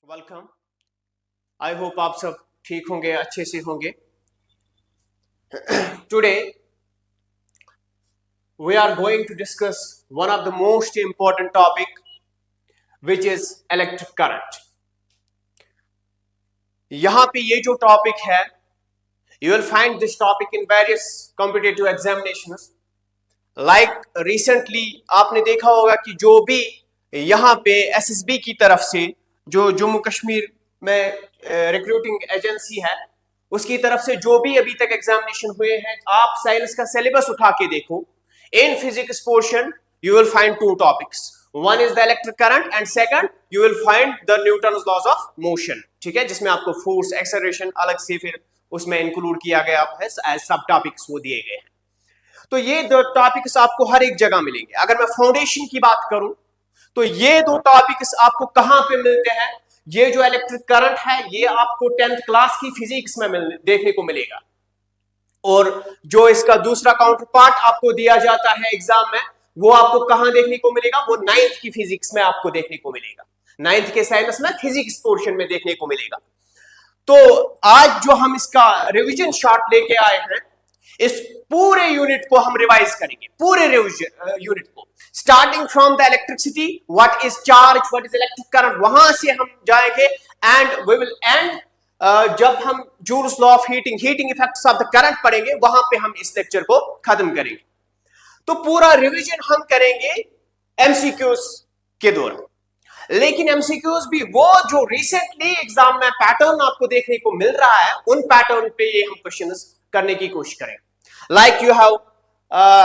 Welcome. I hope आप सब ठीक होंगे, अच्छे से होंगे। Today we are going to discuss one of the most important topic which is electric current. यहां पे ये जो टॉपिक है, you will find this topic in various competitive examinations. Like recently आपने देखा होगा कि जो भी यहां पे एसएसबी की तरफ से, जो जम्मू कश्मीर में रिक्रूटिंग एजेंसी है, उसकी तरफ से जो भी अभी तक एग्जामिनेशन हुए हैं, आप साइंस का सिलेबस उठा के देखो। In physics portion you will find two topics, one is the electric current and second you will find the Newton's laws of motion. ठीक है, जिसमें आपको फोर्स, एक्सेलरेशन अलग से फिर उसमें इंक्लूड किया गया है, एज सब टॉपिक्स वो दिए गए हैं। तो ये दो टॉपिक्स आपको हर एक जगह मिलेंगे। अगर मैं फाउंडेशन की बात करूं तो ये दो टॉपिक्स आपको कहां पे मिलते हैं? ये जो इलेक्ट्रिक करंट है ये आपको 10th क्लास की फिजिक्स में देखने को मिलेगा, और जो इसका दूसरा काउंटर पार्ट आपको दिया जाता है एग्जाम में, वो आपको कहां देखने को मिलेगा? वो 9th की फिजिक्स में आपको देखने को मिलेगा, 9th के साइंस में फिजिक्स पोर्शन में देखने को मिलेगा। तो आज जो हम इसका रिवीजन शॉर्ट लेके आए हैं, इस पूरे यूनिट को हम रिवाइज करेंगे, पूरे यूनिट को, starting from the electricity, what is charge, what is electric current, वहां से हम जाएंगे एंड वी विल एंड जब हम joules law of heating effects of the current पढ़ेंगे, वहां पे हम इस लेक्चर को खत्म करेंगे। तो पूरा रिवीजन हम करेंगे एमसीक्यूज के दौरान। लेकिन एमसीक्यूज भी वो जो रिसेंटली एग्जाम में पैटर्न आपको देखने को मिल रहा है, उन पैटर्न पे ये हम क्वेश्चंस करने की कोशिश करेंगे। Like you have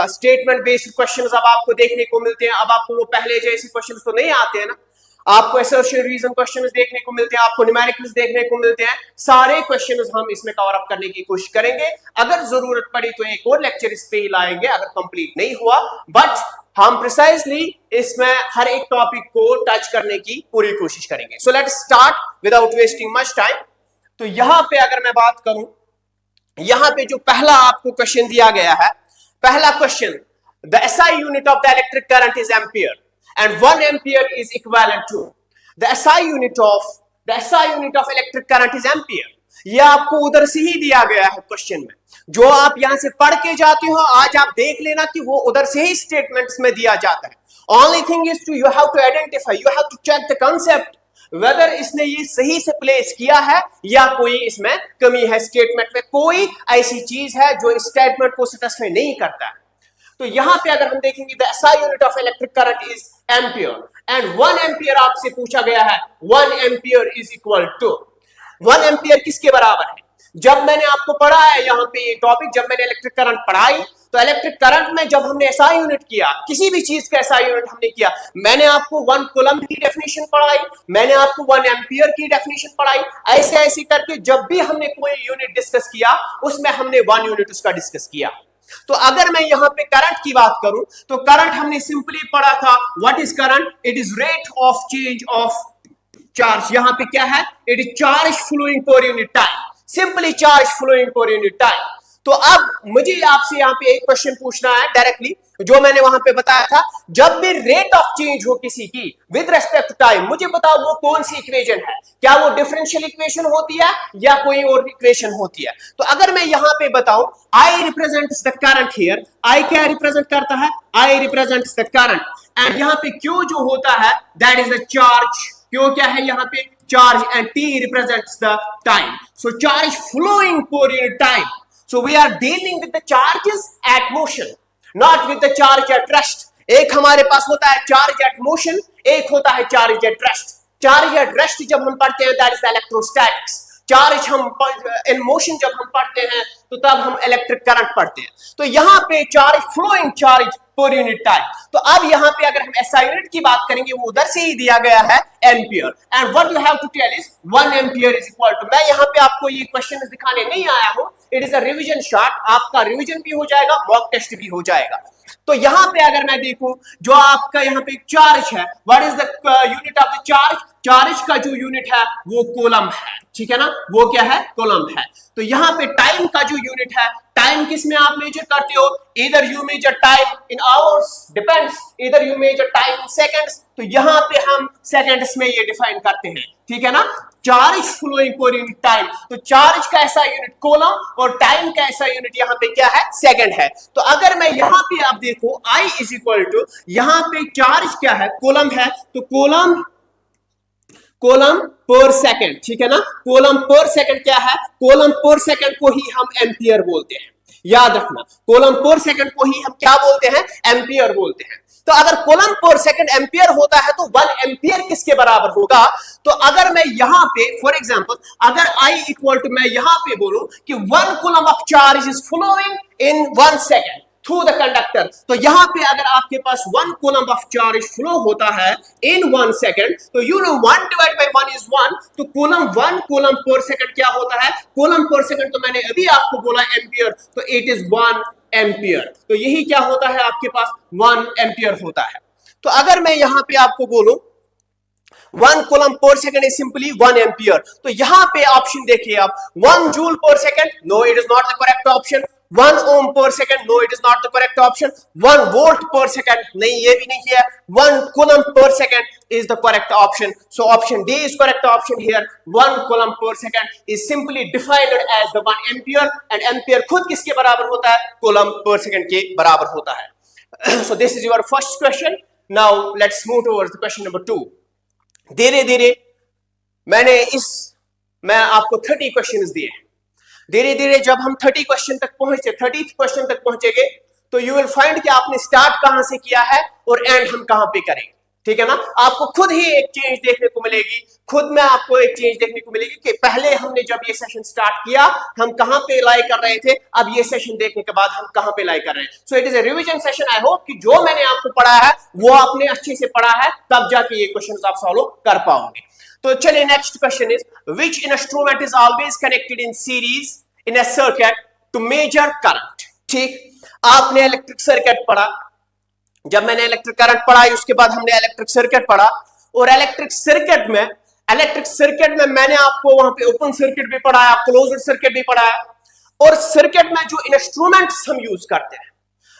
statement based questions अब आपको देखने को मिलते हैं। अब आपको वो पहले जैसे क्वेश्चंस तो नहीं आते हैं ना, आपको असर्शन रीजन क्वेश्चंस देखने को मिलते हैं, आपको न्यूमेरिकल्स देखने को मिलते हैं। सारे क्वेश्चंस हम इसमें कवर अप करने की कोशिश करेंगे। अगर जरूरत पड़ी तो एक और लेक्चर इस पे ही लाएंगे, अगर कंप्लीट नहीं हुआ, बट हम प्रिसाइजली इसमें हर एक टॉपिक को टच करने की पूरी कोशिश करेंगे। So let's start without wasting much time. तो यहां पे अगर मैं बात करूं, यहां पे जो पहला आपको क्वेश्चन दिया गया है, पहला question, the SI unit of the electric current is ampere and 1 ampere is equivalent to the SI unit of electric current is ampere. ये आपको उधर से ही दिया गया है क्वेश्चन में, जो आप यहां से पढ़ के जाते हो, आज आप देख लेना कि वो उधर से ही स्टेटमेंट्स में दिया जाता है। Only thing is to you have to identify, you have to check the concept, whether इसने ये सही से प्लेस किया है या कोई इसमें कमी है, स्टेटमेंट में कोई ऐसी चीज है जो इस स्टेटमेंट को सेटिस्फाई नहीं करता है। तो यहां पे अगर हम देखेंगे, the SI unit of electric current is ampere and 1 ampere आपसे पूछा गया है, 1 ampere is equal to, 1 ampere किसके बराबर है? जब मैंने आपको पढ़ा है यहाँ पे ये टॉपिक, जब मैंने इलेक्ट्रिक करंट पढ़ाई, तो इलेक्ट्रिक करंट में जब हमने एसआई यूनिट किया, किसी भी चीज का एसआई यूनिट हमने किया, मैंने आपको 1 कूलम्ब की डेफिनेशन पढ़ाई, मैंने आपको 1 एम्पियर की डेफिनेशन पढ़ाई। ऐसे ऐसे करके जब भी हमने कोई यूनिट डिस्कस किया, उसमें हमने 1 यूनिट उसका डिस्कस किया। तो अगर मैं यहां पे करंट की बात करूं, तो करंट हमने सिंपली पढ़ा था, what is current? It is rate of change of charge. यहां पे क्या है? It is charge flowing per unit time, simply charge flowing per unit time. तो अब मुझे आपसे यहां पे एक क्वेश्चन पूछना है डायरेक्टली, जो मैंने वहां पे बताया था, जब भी रेट ऑफ चेंज हो किसी की विद रेस्पेक्ट टू टाइम, मुझे बताओ वो कौन सी इक्वेशन है? क्या वो डिफरेंशियल इक्वेशन होती है या कोई और इक्वेशन होती है? तो अगर मैं यहां पे बताऊं, I represents the current here, आई क्या रिप्रेजेंट करता है? I represents the current, and यहां पे क्यू जो होता है, दैट इज द चार्ज। क्यों क्या है यहाँ पे? Charge, and T represents the time. So charge flowing per unit time. So we are dealing with the charges at motion, not with the charge at rest. एक हमारे पास होता है charge at motion, एक होता है charge at rest. Charge at rest जब हम पढ़ते हैं, that is electrostatics. चार्ज हम इन मोशन जब हम पढ़ते हैं, तो तब हम इलेक्ट्रिक करंट पढ़ते हैं। तो यहां पे charge flowing charge per unit time. तो अब यहां पे अगर हम एसआई यूनिट की बात करेंगे, वो उधर से ही दिया गया है, ampere, and what you have to tell is 1 ampere is equal to, मैं यहां पे आपको ये क्वेश्चन दिखाने नहीं आया हूं, it is a revision short, आपका रिवीजन भी हो जाएगा, मॉक टेस्ट भी हो जाएगा। तो यहां पे अगर मैं देखूं, जो आपका यहां पे चार्ज है, what is the unit of the charge? Charge का जो यूनिट है वो कूलम है। ठीक है ना, वो क्या है, कूलम्ब है। तो यहाँ पे टाइम का जो यूनिट है, टाइम किस में आप मेजर करते हो, इधर you measure time in hours, depends, इधर you measure time in seconds, तो यहाँ पे हम सेकंड्स में ये डिफाइन करते हैं, ठीक है ना। Charge flowing per unit time, तो चार्ज का ऐसा यूनिट कूलम्ब और टाइम का ऐसा यूनिट यहाँ पे क्या है, सेकंड है। तो अगर मैं यहाँ पे आप देखो I इज इक्वल टू, यहाँ पे चार्ज क्या है, कूलम्ब है, तो कूलम्ब पर सेकंड, ठीक है ना। कूलम्ब पर सेकंड क्या है, कूलम्ब पर सेकंड को ही हम एम्पियर बोलते हैं, याद रखना, कूलम्ब पर सेकंड को ही हम क्या बोलते हैं, एम्पियर बोलते हैं। तो अगर कूलम्ब पर सेकंड एम्पियर होता है तो 1 एम्पियर किसके बराबर होगा, तो अगर मैं यहां पे फॉर एग्जांपल अगर I इक्वल टू मैं यहां पे बोलूं कि 1 coulomb of charge is flowing in 1 second through the conductor, तो यहां पे अगर आपके पास 1 कूलम्ब ऑफ चार्ज फ्लो होता है इन 1 सेकंड, तो you know 1 divide by 1 is 1, तो कूलम्ब 1 कूलम्ब पर सेकंड क्या होता है, कूलम्ब पर सेकंड, तो मैंने अभी आपको बोला एम्पियर, तो इट इज 1 एम्पियर। तो यही क्या होता है आपके पास, 1 एम्पियर होता है। तो अगर मैं यहां पे आपको बोलूं 1 coulomb per second is simply 1 ampere, तो यहां पे ऑप्शन देखिए आप, 1 joule per second, no it is not the correct option, 1 ohm per second, no it is not the correct option, 1 volt per second, नहीं ये भी नहीं है, 1 coulomb per second is the correct option. So option D is correct option here. 1 coulomb per second is simply defined as the 1 ampere, and ampere खुद किसके बराबर होता है, coulomb per second के बराबर होता है। So this is your first question. Now let's move towards the question number 2. धीरे धीरे मैं आपको 30 क्वेश्चंस दिए, धीरे धीरे जब हम 30 क्वेश्चन तक पहुंचे, 30th क्वेश्चन तक पहुंचेंगे, तो यू विल फाइंड कि आपने स्टार्ट कहां से किया है और एंड हम कहां पे करेंगे, ठीक है ना। आपको खुद ही एक चेंज देखने को मिलेगी, खुद में आपको एक चेंज देखने को मिलेगी कि पहले हमने जब ये सेशन स्टार्ट किया हम कहां पे लाई कर रहे थे, अब ये सेशन देखने के बाद हम कहां पे लाई कर रहे हैं। So it is a revision session. I hope कि जो मैंने आपको पढ़ा है वो आपने अच्छे से पढ़ा है, तब जाके ये क्वेश्चन आप सॉल्व कर पाओगे। तो चलिए next question is, which instrument is always connected in series in a circuit to measure current. ठीक, आपने इलेक्ट्रिक सर्किट पढ़ा, जब मैंने इलेक्ट्रिक करंट पढ़ा उसके बाद हमने इलेक्ट्रिक सर्किट पढ़ा, और इलेक्ट्रिक सर्किट में मैंने आपको वहां पे ओपन सर्किट भी पढ़ाया, क्लोज्ड सर्किट भी पढ़ाया, और सर्किट में जो इंस्ट्रूमेंट्स हम यूज करते हैं,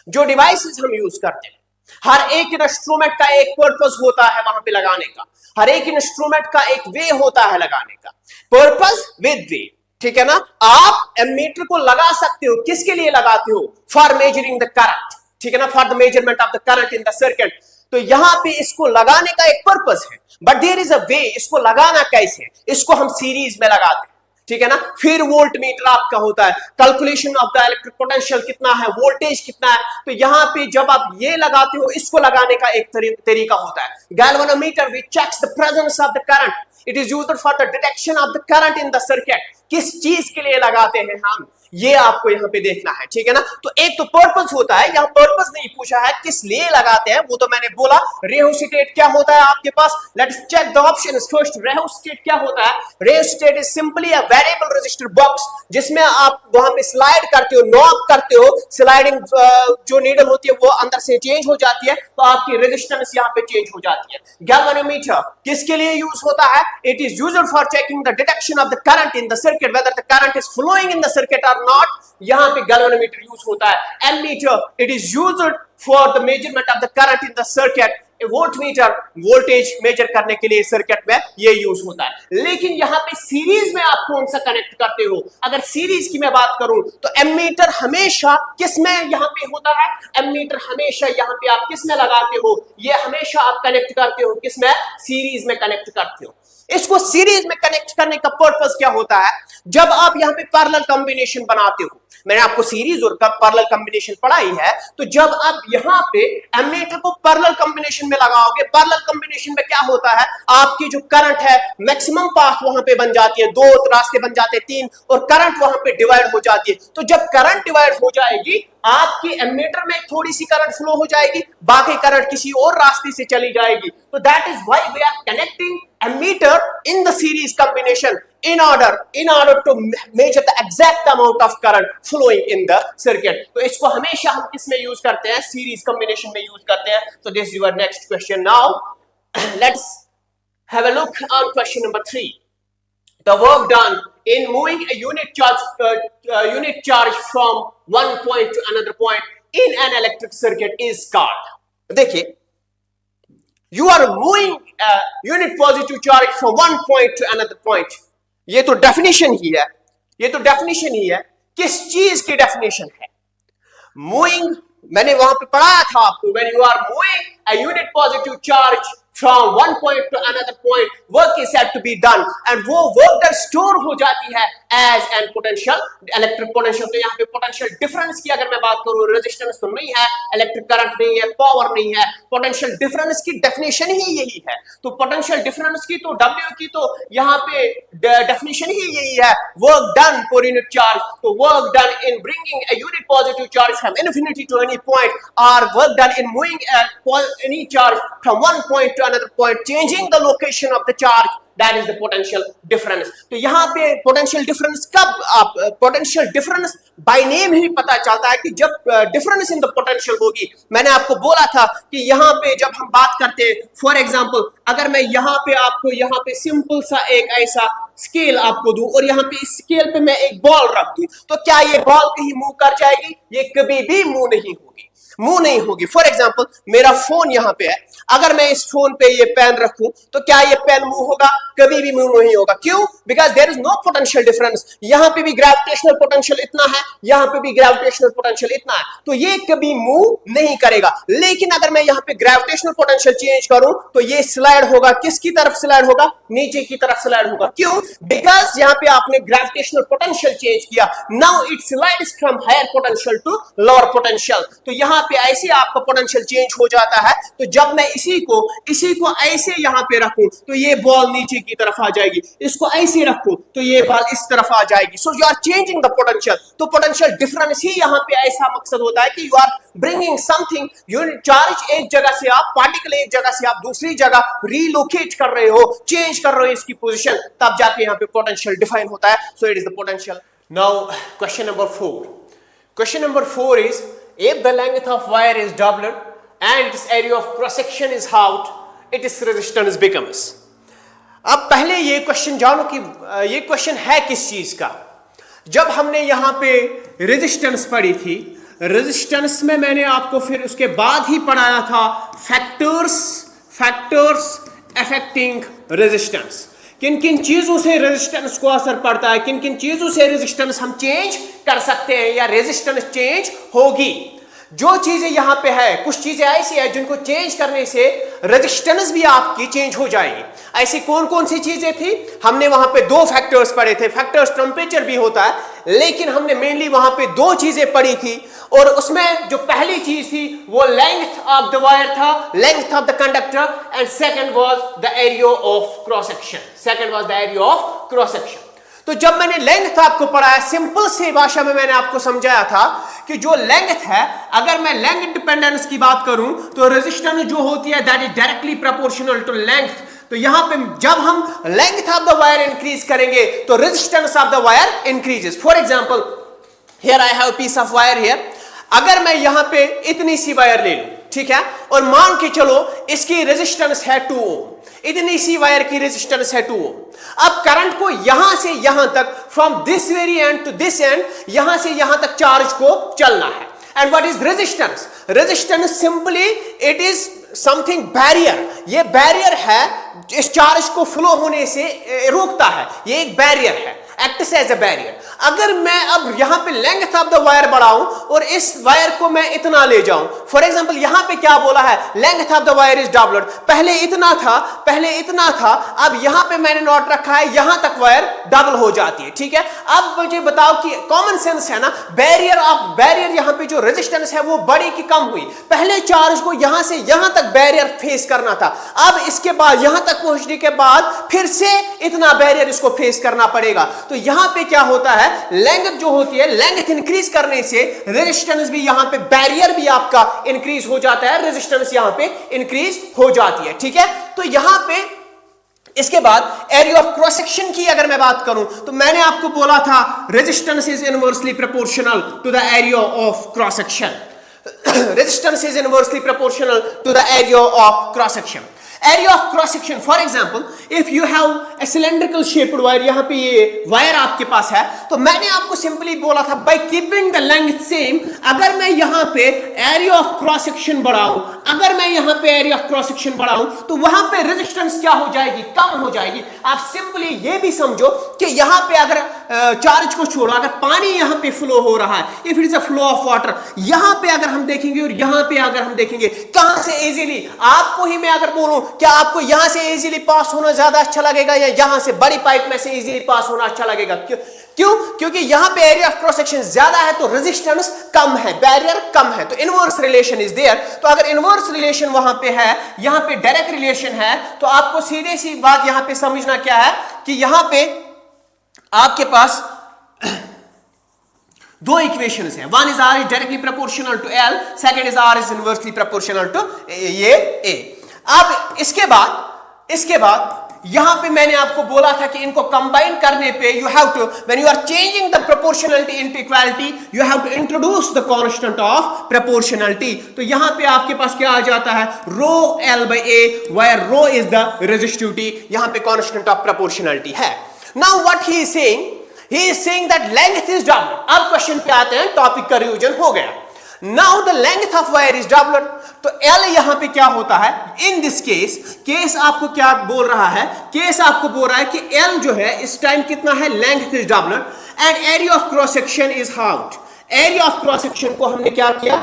जो डिवाइसेस हम यूज करते हैं, हर एक इंस्ट्रूमेंट का एक पर्पस होता है वहां पे लगाने का, हर एक इंस्ट्रूमेंट का एक वे होता है लगाने का, पर्पस विद वे, ठीक है ना। आप एमीटर को लगा सकते हो, किसके लिए लगाते हो, फॉर मेजरिंग द करंट, ठीक है ना, for the measurement of the current in the circuit. तो यहां पे इसको लगाने का एक पर्पस है, बट देयर इज अ वे, इसको लगाना कैसे, इसको हम सीरीज में लगाते हैं, ठीक है ना। फिर वोल्ट मीटर आपका होता है, calculation of the electric potential कितना है, वोल्टेज कितना है, तो यहां पे जब आप ये लगाते हो, इसको लगाने का एक तरीका होता है galvanometer, which checks the presence of the current, it is used for the detection of the current in the circuit. किस चीज के लिए लगाते हैं हम, ये आपको यहां पे देखना है, ठीक है ना। तो एक तो पर्पस होता है, यहां पर्पस नहीं पूछा है, किस लिए लगाते हैं वो तो मैंने बोला। रेहोस्टेट क्या होता है आपके पास, let's check the options first. Rheostat क्या होता है, rheostat is simply a variable register box, जिसमें आप वहां पे स्लाइड करते हो, नॉब करते हो, स्लाइडिंग जो नीडल होती है वो अंदर से चेंज हो जाती है, तो आपकी रेजिस्टेंस यहां पे चेंज हो जाती है। गैल्वेनोमीटर किसके लिए यूज होता है, it is used for checking the detection of the current in the circuit, whether the current is flowing in the circuit और नॉट, यहां पे गैल्वेनोमीटर यूज होता है। Ammeter, it is used for the measurement of the current in the circuit. Voltmeter, voltage measure करने के लिए circuit में ये यूज होता है। लेकिन यहां पे सीरीज में आप कौन सा कनेक्ट करते हो, अगर सीरीज की मैं बात करूं तो एमीटर हमेशा किस में यहां पे होता है, एमीटर हमेशा यहां पे आप किस में लगाते हो, ये हमेशा आप कनेक्ट करते हो किस में, सीरीज में कनेक्ट करते हो। इसको सीरीज में कनेक्ट करने का पर्पस क्या होता है, जब आप यहां पे पैरेलल कॉम्बिनेशन बनाते हो, मैंने आपको सीरीज और पैरेलल कॉम्बिनेशन पढ़ाई है, तो जब आप यहां पे एमीटर को पैरेलल कॉम्बिनेशन में लगाओगे, पैरेलल कॉम्बिनेशन में क्या होता है, आपकी जो करंट है मैक्सिमम पाथ वहां पे बन जाती है, 2 रास्ते बन जाते हैं, 3, और करंट वहां पे डिवाइड हो जाती है। तो जब करंट डिवाइड हो जाएगी, आपकी एमीटर में थोड़ी सी करंट फ्लो हो जाएगी, बाकी करंट किसी और रास्ते से चली जाएगी। तो that is why we are connecting ammeter in the series combination in order to measure the exact amount of current flowing in the circuit। तो इसको हमेशा हम किस में यूज करते हैं, सीरीज कॉम्बिनेशन में यूज करते हैं। So this is your next question। Now let's have a look on question number 3। the work done in moving a unit charge from one point to another point in an electric circuit is called. देखिए, you are moving a unit positive charge from one point to another point. ये तो definition ही है, ये तो definition ही है. किस चीज की डेफिनेशन है? मूविंग, मैंने वहां पे पढ़ाया था आपको, when you are moving a unit positive charge from one point to another point, work is said to be done, and वो work done store हो जाती है as an potential electric potential. तो यहाँ पे potential difference की अगर मैं बात करूँ, resistance तो नहीं है, electric current नहीं है, power नहीं है, potential difference की definition ही यही है. तो potential difference की तो W की तो यहाँ पे definition ही यही है, work done per unit charge. तो work done in bringing a unit positive charge from infinity to any point, or work done in moving any charge from one point to another point, changing the location of the charge, that is the potential difference. तो यहाँ पे potential difference कब आप potential difference by name ही पता चलता है कि जब difference in the potential होगी. मैंने आपको बोला था कि यहाँ पे जब हम बात करते हैं, for example, अगर मैं यहाँ पे आपको यहाँ पे सिंपल सा एक ऐसा स्केल आपको दूं और यहाँ पे इस स्केल पे मैं एक बॉल रख दूं, तो क्या ये बॉल कहीं मूव कर जाएगी? ये कभी भी मूव नहीं होगी, मूव नहीं होगी. फॉर एग्जाम्पल, मेरा फोन यहाँ पे है, अगर मैं इस फोन पे ये पेन रखूं तो क्या ये पेन मूव होगा? कभी भी मूव नहीं होगा. क्यों? Because there is no potential difference. यहाँ पे भी ग्रेविटेशनल पोटेंशियल इतना है, यहाँ पे भी ग्रेविटेशनल पोटेंशियल इतना है, तो ये कभी मूव नहीं करेगा. लेकिन अगर मैं यहाँ पे ग्रेविटेशनल पोटेंशियल चेंज करूं तो ये स्लाइड होगा. किसकी तरफ स्लाइड होगा? नीचे की तरफ स्लाइड होगा. क्यों? बिकॉज यहाँ पे आपने ग्रेविटेशनल पोटेंशियल चेंज किया. Now it slides from higher potential to lower potential. तो यहाँ पे ऐसे आपका पोटेंशियल चेंज हो जाता है. तो जब मैं इसी को ऐसे यहाँ पे रखूं तो ये बॉल नीचे की तरफ आ जाएगी, इसको ऐसे रखूं तो ये बॉल इस तरफ आ जाएगी. So you are changing the potential. तो पोटेंशियल डिफरेंस ही यहाँ पे ऐसा मकसद होता है कि you are bringing something, unit charge एक जगह से आप पार्टिकल एक जगह से आप दूसरी जगह रीलोकेट कर रहे हो, चेंज कर रहे हो इसकी पोजीशन, तब जाके यहाँ पे पोटेंशियल डिफाइन होता है. So it is the potential. Now question number 4. Question number 4 is, if the length of wire is doubled and its area of cross section is halved, its resistance becomes. अब पहले ये question जानो कि ये question है किस चीज का. जब हमने यहाँ पे रेजिस्टेंस पढ़ी थी, रेजिस्टेंस में मैंने आपको फिर उसके बाद ही पढ़ाया था फैक्टर्स अफेक्टिंग रेजिस्टेंस. किन किन चीजों से रेजिस्टेंस को असर पड़ता है, किन किन चीजों से रेजिस्टेंस हम चेंज कर सकते हैं या रेजिस्टेंस चेंज होगी. जो चीजें यहाँ पे है, कुछ चीजें ऐसी है जिनको चेंज करने से रेजिस्टेंस भी आपकी चेंज हो जाएगी. ऐसी कौन कौन सी चीजें थी? हमने वहां पे दो फैक्टर्स पढ़े थे. फैक्टर्स टेम्परेचर भी होता है, लेकिन हमने मेनली वहां पे दो चीजें पढ़ी थी. और उसमें जो पहली चीज थी वो लेंथ ऑफ द वायर था, length of the conductor, and second was the area of cross section. Second was the area of cross section. तो जब मैंने लेंथ आपको पढ़ाया, सिंपल सी भाषा में मैंने आपको समझाया था कि जो लेंथ है, अगर मैं लेंथ डिपेंडेंस की बात करूं तो रेजिस्टेंस जो होती है that is directly proportional to length. तो यहां पे जब हम length of the wire increase करेंगे तो resistance of the wire increases. For example, here I have piece of wire here. अगर मैं यहां पे इतनी सी वायर ले लूं, ठीक है, और मान के चलो इसकी रेजिस्टेंस है 2 ओम, इतनी सी वायर की रेजिस्टेंस है 2 ओम. अब करंट को यहां से यहां तक, from this very end to this end, यहां से यहां तक चार्ज को चलना है. And what is resistance? Resistance simply it is something barrier. ये बैरियर है, इस चार्ज को फ्लो होने से रोकता है. ये एक बैरियर है, एक्ट्स एज अ बैरियर. अगर मैं अब यहां पे लेंथ ऑफ द वायर बढ़ाऊं और इस वायर को मैं इतना ले जाऊं, फॉर एग्जांपल यहां पे क्या बोला है, length of the wire is doubled. पहले इतना था, अब यहां पे मैंने नॉट रखा है, यहां तक वायर डबल हो जाती है. ठीक है, अब मुझे बताओ कि कॉमन सेंस है ना, बैरियर यहां पे जो रेजिस्टेंस है वो बड़ी की कम हुई. पहले चार्ज को यहां से यहां तक बैरियर फेस करना था, अब इसके बाद यहां तक पहुंचने के बाद फिर से इतना बैरियर इसको फेस करना पड़ेगा. तो यहां पे क्या होता है, लेंथ जो होती है, लेंथ इंक्रीज करने से रेजिस्टेंस भी यहां पे, बैरियर भी आपका इंक्रीज हो जाता है, रेजिस्टेंस यहां पे इंक्रीज हो जाती है. ठीक है, तो यहां पे इसके बाद एरिया ऑफ क्रॉस सेक्शन की अगर मैं बात करूं तो मैंने आपको बोला था resistance is inversely proportional to the area of cross section. Resistance is inversely proportional to the area of cross section. Area of cross section, for example if you have a cylindrical shaped wire, यहां पे ये wire आपके पास है, तो मैंने आपको simply बोला था by keeping the length same, अगर मैं यहां पे एरिया ऑफ क्रॉस सेक्शन बढ़ाऊं, अगर मैं यहां पे एरिया ऑफ क्रॉस सेक्शन बढ़ाऊं तो वहां पे रेजिस्टेंस क्या हो जाएगी, कम हो जाएगी। आप सिंपली ये भी समझो कि यहां पे अगर चार्ज को छोड़ो, अगर पानी यहां पे फ्लो हो रहा है, if it is a flow of water, यहां पे अगर हम देखेंगे और यहां पे अगर हम देखेंगे, कहां से इजीली, आपको ही मैं अगर बोलूं क्या आपको यहां से इजीली पास होना ज्यादा अच्छा लगेगा या यहां से बड़ी पाइप में से इजीली पास होना अच्छा लगेगा? क्यों? क्योंकि यहां पे एरिया ऑफ क्रॉस सेक्शन ज्यादा है तो रेजिस्टेंस कम है, बैरियर कम है, तो इनवर्स रिलेशन इज देयर। तो अगर इनवर्स रिलेशन वहां पे है, यहां पे डायरेक्ट रिलेशन है, तो आपको सीधी सी बात यहां पे समझना क्या है कि यहां पे आपके पास दो इक्वेशंस हैं, one is R is directly proportional to L, second is R is inversely proportional to ये ए। अब इसके बाद यहां पे मैंने आपको बोला था कि इनको कंबाइन करने पे you have to, when you are changing the proportionality into equality, you have to introduce the constant of proportionality. तो यहां पे आपके पास क्या आ जाता है, rho L by A, where rho is the resistivity, यहां पे कांस्टेंट ऑफ प्रोपोर्शनलिटी है। Now what he is saying, he is saying that length is double. अब क्वेश्चन पे आते हैं, टॉपिक का रिवीजन हो गया। Now the length of wire is double, तो L यहां पे क्या होता है, इन दिस केस आपको क्या बोल रहा है, केस आपको बोल रहा है कि L जो है इस टाइम कितना है, length is double and area of cross section is half. Area of cross section को हमने क्या किया,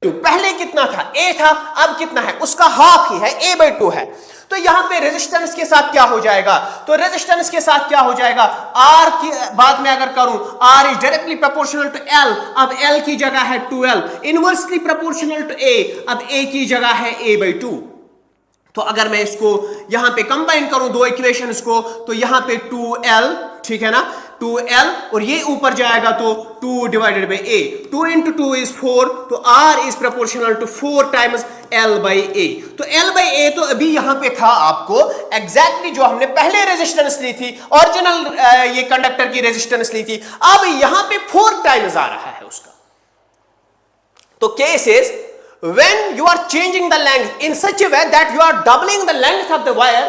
पहले कितना था, A था, अब कितना है, उसका हाफ ही है, A/2 है। तो यहां पे रेजिस्टेंस के साथ क्या हो जाएगा, तो रेजिस्टेंस के साथ क्या हो जाएगा, R की बात में अगर करूं, R is directly proportional to L, अब L की जगह है 2L, inversely proportional to A, अब A की जगह है A/2। तो अगर मैं इसको यहां पे कंबाइन करूं दो इक्वेशंस को, तो यहां पे 2L, ठीक है ना, 2L और ये ऊपर जाएगा तो 2 divided by A, 2 into 2 is 4, तो R is proportional to 4 times L by A। तो L by A तो अभी यहां पे था आपको एग्जैक्टली जो हमने पहले रेजिस्टेंस ली थी, ओरिजिनल ये कंडक्टर की रेजिस्टेंस ली थी, अब यहां पे 4 टाइम्स आ रहा है उसका। तो case is when you are changing the length in such a way that you are doubling the length of the wire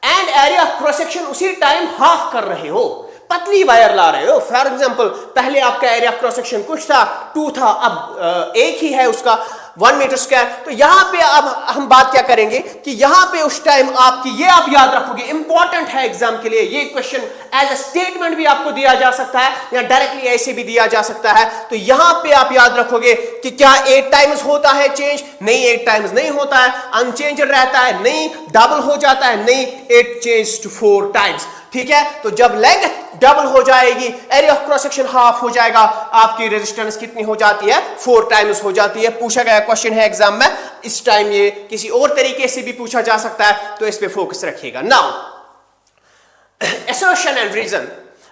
and area of cross section उसी टाइम हाफ कर रहे हो, पतली वायर ला रहे हो। फॉर एग्जांपल पहले आपका area of cross section कुछ था, 2 था, अब 1 ही है उसका 1 मीटर स्क्वायर। तो यहां पे अब हम बात क्या करेंगे कि यहां पे उस टाइम आपकी, ये आप याद रखोगे, इंपॉर्टेंट है एग्जाम के लिए, ये क्वेश्चन एज अ स्टेटमेंट भी आपको दिया जा सकता है या डायरेक्टली ऐसे भी दिया जा सकता है। तो यहां पे आप याद रखोगे कि क्या 8 टाइम्स होता है चेंज, नहीं 8 टाइम्स नहीं होता है, अनचेंज रहता है, नहीं डबल हो जाता है, नहीं 8 चेंज टू 4 टाइम्स, ठीक है। तो जब लेंथ डबल हो जाएगी, area of cross section half हो जाएगा, आपकी रेजिस्टेंस कितनी हो जाती है, 4 टाइम्स हो जाती है। पूछा गया क्वेश्चन है एग्जाम में, इस टाइम ये किसी और तरीके से भी पूछा जा सकता है, तो इस पे फोकस रखिएगा। Now assertion and reason,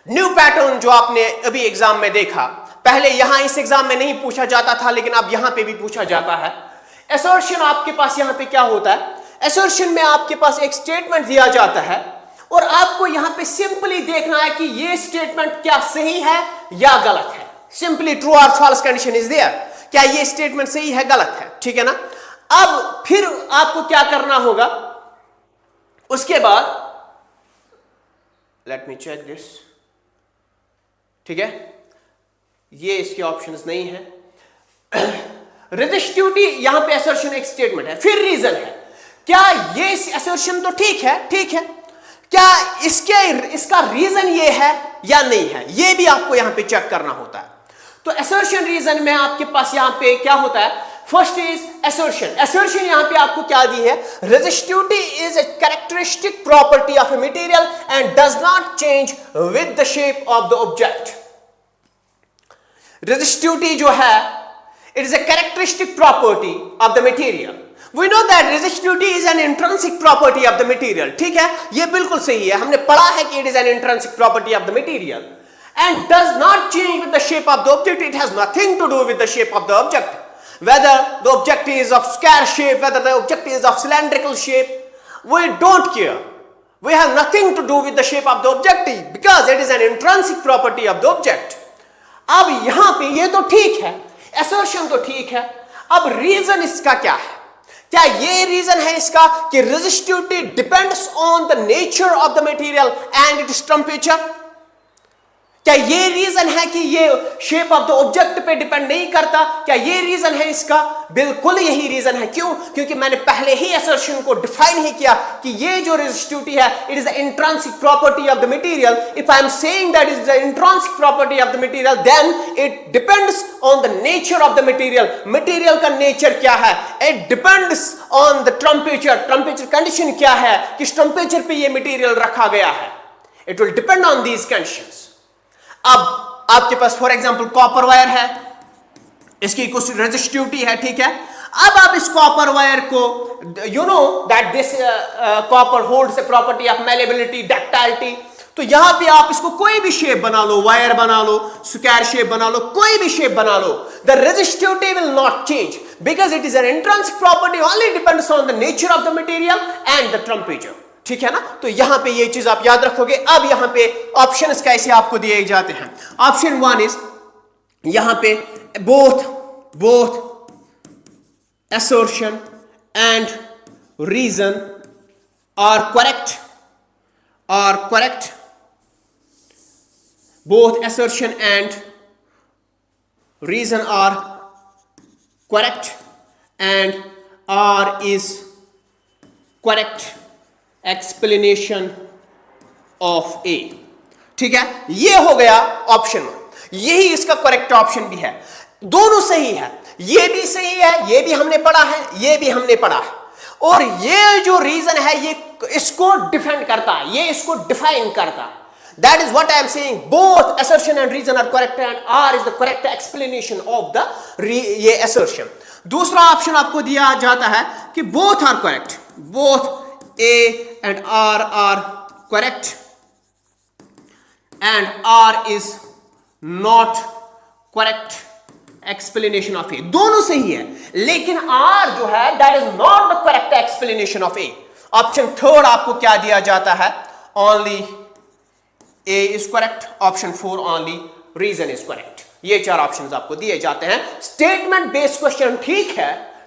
new pattern जो आपने अभी एग्जाम में देखा, पहले यहां इस एग्जाम में नहीं पूछा जाता था, लेकिन अब यहां पे भी पूछा जाता है। असर्शन आपके पास यहां पे क्या होता है, असर्शन में आपके पास एक स्टेटमेंट दिया जाता है और आपको यहां पे सिंपली देखना है कि ये स्टेटमेंट क्या सही है या गलत है। सिंपली ट्रू और फॉल्स कंडीशन इज देयर, क्या ये स्टेटमेंट सही है गलत है, ठीक है ना। अब फिर आपको क्या करना होगा, उसके बाद लेट मी चेक दिस, ठीक है, ये इसके ऑप्शंस नहीं है। रेजिस्टिविटी यहां पे असर्शन एक स्टेटमेंट है, फिर रीजन है, क्या ये असर्शन तो ठीक है, ठीक है, क्या इसका रीजन ये है या नहीं है, ये भी आपको यहां पे चेक करना होता है। तो असर्शन रीजन में आपके पास यहां पे क्या होता है, फर्स्ट इज असर्शन। असर्शन यहां पे आपको क्या दी है, resistivity is a characteristic property of a material and does not change with the shape of the object. Resistivity जो है, it is a characteristic property of the material. We know that resistivity is an intrinsic property of the material, ठीक है, ये बिल्कुल सही है, हमने पढ़ा है कि it is an intrinsic property of the material and does not change with the shape of the object. It has nothing to do with the shape of the object, whether the object is of square shape, whether the object is of cylindrical shape, we don't care. We have nothing to do with the shape of the object because it is an intrinsic property of the object. अब यहां पे ये तो ठीक है, assertion तो ठीक है, अब रीजन इसका क्या है, क्या ये रीजन है इसका कि resistivity depends on the nature of the material and its temperature? क्या ये रीजन है कि ये शेप ऑफ द ऑब्जेक्ट पे डिपेंड नहीं करता? क्या ये रीजन है इसका? बिल्कुल यही रीजन है। क्यों? क्योंकि मैंने पहले ही असर्शन को डिफाइन ही किया कि ये जो रेजिस्टिविटी है it is the intrinsic property of the material. If I am saying that is the intrinsic property of the material then it depends on the nature of the material. Material का nature क्या है? It depends on the temperature. Temperature condition क्या है? किस temperature पे ये material रखा गया है? It will depend on these conditions. अब आपके पास फॉर एग्जांपल कॉपर वायर है, इसकी कुछ रेजिस्टिविटी है, ठीक है। अब आप इस कॉपर वायर को you know that this copper holds a property of malleability, ductility. तो यहां पे आप इसको कोई भी शेप बना लो, वायर बना लो, स्क्वायर शेप बना लो, कोई भी शेप बना लो, the resistivity will not change because it is an intrinsic property, only depends on the nature of the material and the temperature, ठीक है ना। तो यहां पे ये चीज आप याद रखोगे। अब यहां पे ऑप्शंस कैसे आपको दिए जाते हैं? ऑप्शन 1 इज यहां पे both assertion and reason are correct. Both assertion and reason are correct and R is correct explanation of A। ठीक है, ये हो गया ऑप्शन 1। यही इसका करेक्ट ऑप्शन भी है। दोनों सही है, ये भी सही है, ये भी हमने पढ़ा है, ये भी हमने पढ़ा है। और ये जो रीजन है ये इसको डिफेंड करता है, ये इसको डिफाइन करता है। That is what I am saying. Both assertion and reason are correct and R is the correct explanation of the ये assertion। दूसरा ऑप्शन आपको दिया जाता है कि both are correct, both A and R are correct and R is not correct explanation of A। दोनों सही है लेकिन R जो है that is not the correct explanation of A। Option 3 आपको क्या दिया जाता है? Only A is correct, option 4 only reason is correct। ये 4 ऑप्शंस आपको दिए जाते हैं। स्टेटमेंट बेस्ड क्वेश्चन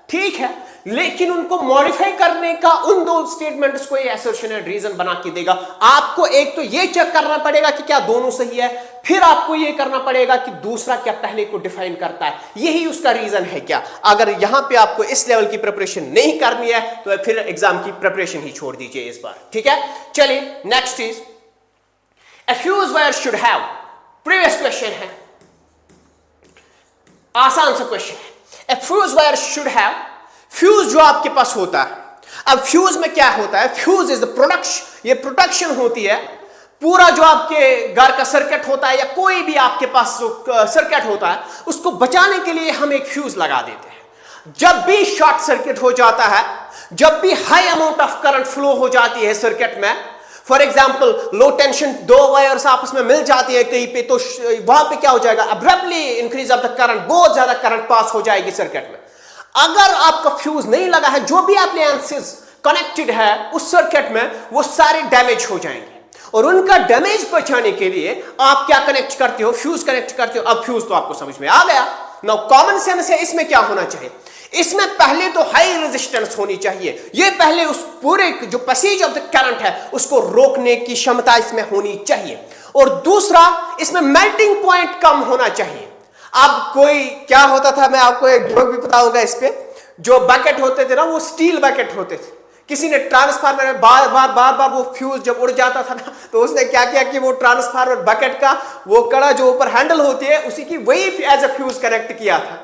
ठीक है, लेकिन उनको मॉडिफाई करने का उन दो स्टेटमेंट्स को ये असर्शन एंड रीजन बना के देगा। आपको एक तो ये चेक करना पड़ेगा कि क्या दोनों सही है, फिर आपको ये करना पड़ेगा कि दूसरा क्या पहले को डिफाइन करता है, यही उसका रीजन है क्या। अगर यहां पे आपको इस लेवल की प्रिपरेशन नहीं करनी है तो फिर एग्जाम की प्रिपरेशन ही छोड़ दीजिए इस बार, ठीक है। चलिए next is A fuse wire should have, previous question है, आसान सा क्वेश्चन है। A fuse wire should have, fuse जो आपके पास होता है, अब फ्यूज में क्या होता है? फ्यूज इज द प्रोडक्शन, ये प्रोटेक्शन होती है। पूरा जो आपके घर का सर्किट होता है या कोई भी आपके पास सर्किट होता है उसको बचाने के लिए हम एक फ्यूज लगा देते हैं। जब भी शॉर्ट सर्किट हो जाता है, जब भी high amount of current flow हो जाती है सर्किट में, for example low tension 2 wires आपस में मिल जाती है कहीं पे, तो वहां पे क्या हो जाएगा? Abruptly increase of the current, बहुत ज्यादा करंट पास हो जाएगी सर्किट में। अगर आपका फ्यूज नहीं लगा है, जो भी एप्लायंसेस कनेक्टेड है उस सर्किट में वो सारे डैमेज हो जाएंगे, और उनका डैमेज बचाने के लिए आप क्या कनेक्ट करते हो? फ्यूज कनेक्ट करते हो। अब फ्यूज तो आपको समझ में आ गया। नाउ कॉमन सेंस है, इसमें क्या होना चाहिए? इसमें पहले तो हाई रेजिस्टेंस होनी चाहिए, ये पहले उस पूरे जो पैसेज ऑफ द करंट है उसको रोकने की क्षमता इसमें होनी चाहिए, और दूसरा इसमें मेल्टिंग पॉइंट कम होना चाहिए। अब कोई क्या होता था, मैं आपको एक जोक भी पता होगा इस पे, जो बकेट होते थे ना वो स्टील बकेट होते थे। किसी ने ट्रांसफार्मर में बार बार वो फ्यूज जब उड़ जाता था ना, तो उसने क्या किया कि वो ट्रांसफार्मर बकेट का वो कड़ा जो ऊपर हैंडल होती है उसी की वही एज अ फ्यूज कनेक्ट किया था।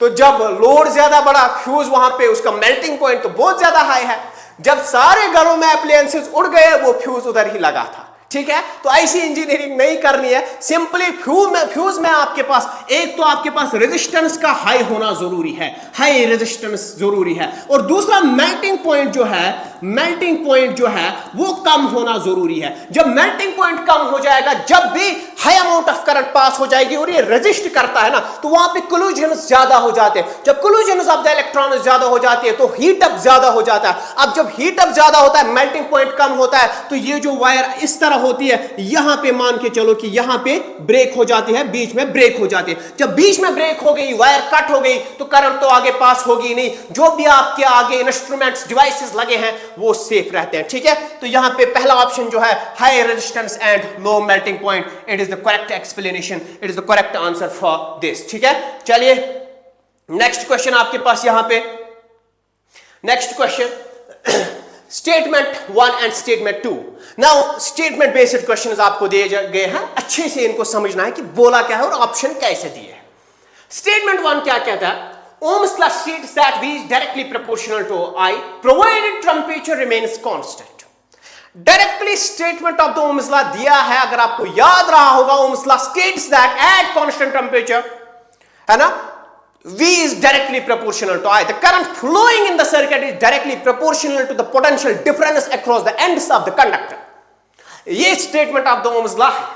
तो जब लोड ज्यादा बड़ा, फ्यूज वहां पे उसका मेल्टिंग पॉइंट तो बहुत ज्यादा हाई है, जब सारे घरों में अप्लायंसेस उड़ गए वो फ्यूज उधर ही लगा था, ठीक है। तो ऐसी इंजीनियरिंग नहीं करनी है। सिंपली फ्यूज में आपके पास एक तो आपके पास रेजिस्टेंस का हाई होना जरूरी है, हाई रेजिस्टेंस जरूरी है, और दूसरा मेल्टिंग पॉइंट जो है मेल्टिंग पॉइंट जो है वो कम होना जरूरी है। जब मेल्टिंग पॉइंट कम हो जाएगा, जब भी high amount of current pass हो जाएगी और ये रेजिस्ट करता है ना, तो वहां पे कोलिजन्स ज्यादा हो जाते हैं। जब कोलिजन्स ऑफ द इलेक्ट्रॉन ज्यादा हो जाती है तो हीट अप ज्यादा हो जाता है। अब जब हीट अप ज्यादा होता है, मेल्टिंग पॉइंट कम होता है, तो ये जो वायर इस तरह होती है, यहां पे मान के चलो कि यहां पे ब्रेक हो जाती है, बीच में ब्रेक हो जाती है। जब बीच में ब्रेक हो गई, वायर कट हो गई, तो करंट तो आगे पास होगी नहीं। जो भी आपके आगे इंस्ट्रूमेंट्स डिवाइसेस लगे हैं वो सेफ रहते हैं। ठीक है, तो यहां पे पहला ऑप्शन जो है high resistance and low melting point, it is the correct explanation, it is the correct answer for this. ठीक है, चलिए नेक्स्ट क्वेश्चन आपके पास यहां पे। Next question statement 1 and statement 2। Now statement based questions आपको दिए गए हैं, अच्छे से इनको समझना है कि बोला क्या है और ऑप्शन कैसे दिए हैं। स्टेटमेंट 1 क्या कहता है? Ohm's law states that V is directly proportional to I provided temperature remains constant. Directly statement of the Ohm's law दिया है, अगर आपको याद रहा होगा, Ohm's law states that at constant temperature, है ना, V is directly proportional to I. The current flowing in the circuit is directly proportional to the potential difference across the ends of the conductor. ये statement of the Ohm's law है।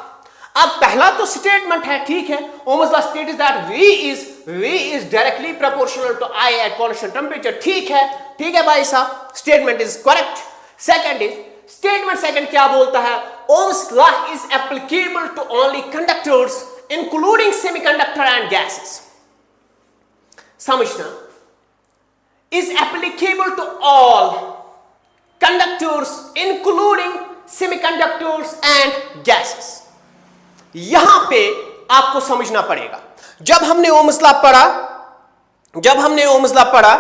अब पहला तो statement है, ठीक है, Ohm's law states that V is directly proportional to I at constant temperature। ठीक है भाई साहब, statement is correct. Second is, statement second क्या बोलता है? Ohm's law is applicable to only conductors including semiconductor and gases। समझना, is applicable to all conductors including semiconductors and gases। यहां पे आपको समझना पड़ेगा, जब हमने Ohm's law पढ़ा,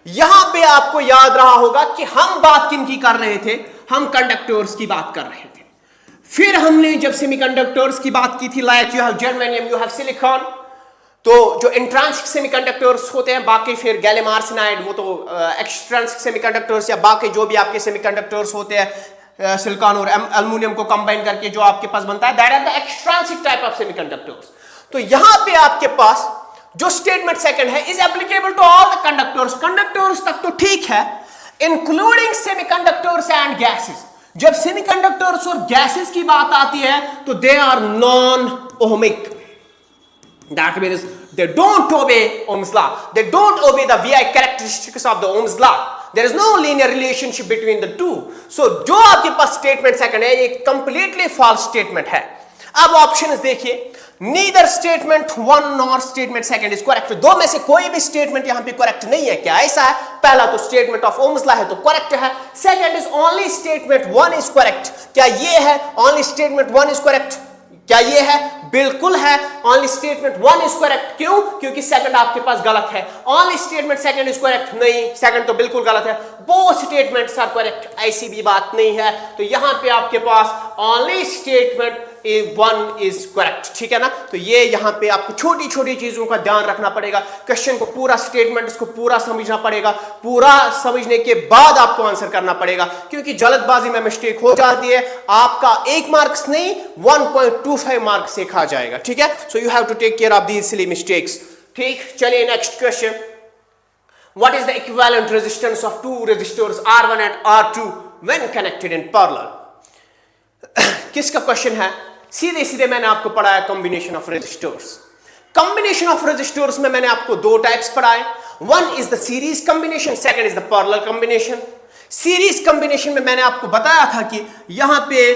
यहां पे आपको याद रहा होगा कि हम बात किनकी कर रहे थे? हम कंडक्टर्स की बात कर रहे थे। फिर हमने जब सेमीकंडक्टर्स की बात की थी, like you have germanium, you have silicon, तो जो इंट्रांसिक सेमीकंडक्टर्स होते हैं, बाकी फिर गैलियम आर्सेनाइड, वो तो एक्सट्रांसिक सेमीकंडक्टर्स या बाकी जो भी आपके सेमीकंडक्टर्स होते हैं, सिलिकॉन और एल्युमिनियम को कंबाइन करके जो आपके पास बनता है, that are the extrinsic type of semiconductors. तो यहां पे आपके पास जो स्टेटमेंट सेकंड है, is applicable to all the conductors, conductors तक तो ठीक है, इंक्लूडिंग सेमीकंडक्टर्स एंड गैसेस। जब सेमीकंडक्टर्स और गैसेस की बात आती है तो they are non ohmic. That means they don't obey Ohm's law. They don't obey the VI characteristics of the Ohm's law. There is no linear relationship between the two. So जो आपके पास statement second है, ये completely false statement है। अब options देखिए, neither statement 1 nor statement second is correct. दो में से कोई भी स्टेटमेंट यहां पे करेक्ट नहीं है। क्या ऐसा है? पहला तो स्टेटमेंट ऑफ Ohm's law है तो करेक्ट है। Second is only statement 1 is correct. क्या ये है? Only statement 1 is correct. क्या ये है? बिल्कुल है, ओनली स्टेटमेंट 1 इज करेक्ट। क्यों? क्योंकि सेकंड आपके पास गलत है। Only statement second is correct, नहीं, सेकंड तो बिल्कुल गलत है। बोथ स्टेटमेंट्स आर करेक्ट, ऐसी भी बात नहीं है। तो यहां पे आपके पास ओनली स्टेटमेंट 1 इज करेक्ट। ठीक है ना? तो ये यहां पे आपको छोटी छोटी चीजों का ध्यान रखना पड़ेगा। क्वेश्चन को पूरा, स्टेटमेंट इसको पूरा समझना पड़ेगा, पूरा समझने के बाद आपको आंसर करना पड़ेगा, क्योंकि जल्दबाजी में मिस्टेक हो जाती है। आपका 1 मार्क्स नहीं, 1.25 मार्क्स से खा जाएगा। ठीक है, so you have to take care of these silly mistakes. ठीक, चलिए next question. What is the equivalent resistance of 2 resistors R1 and R2 when connected in parallel? किसका क्वेश्चन है? सीधे सीधे मैंने आपको पढ़ाया combination of resistors. Combination of resistors में मैंने आपको 2 टाइप्स पढ़ाए। One is the series combination, second is the parallel combination. Series combination में मैंने आपको बताया था कि यहां पे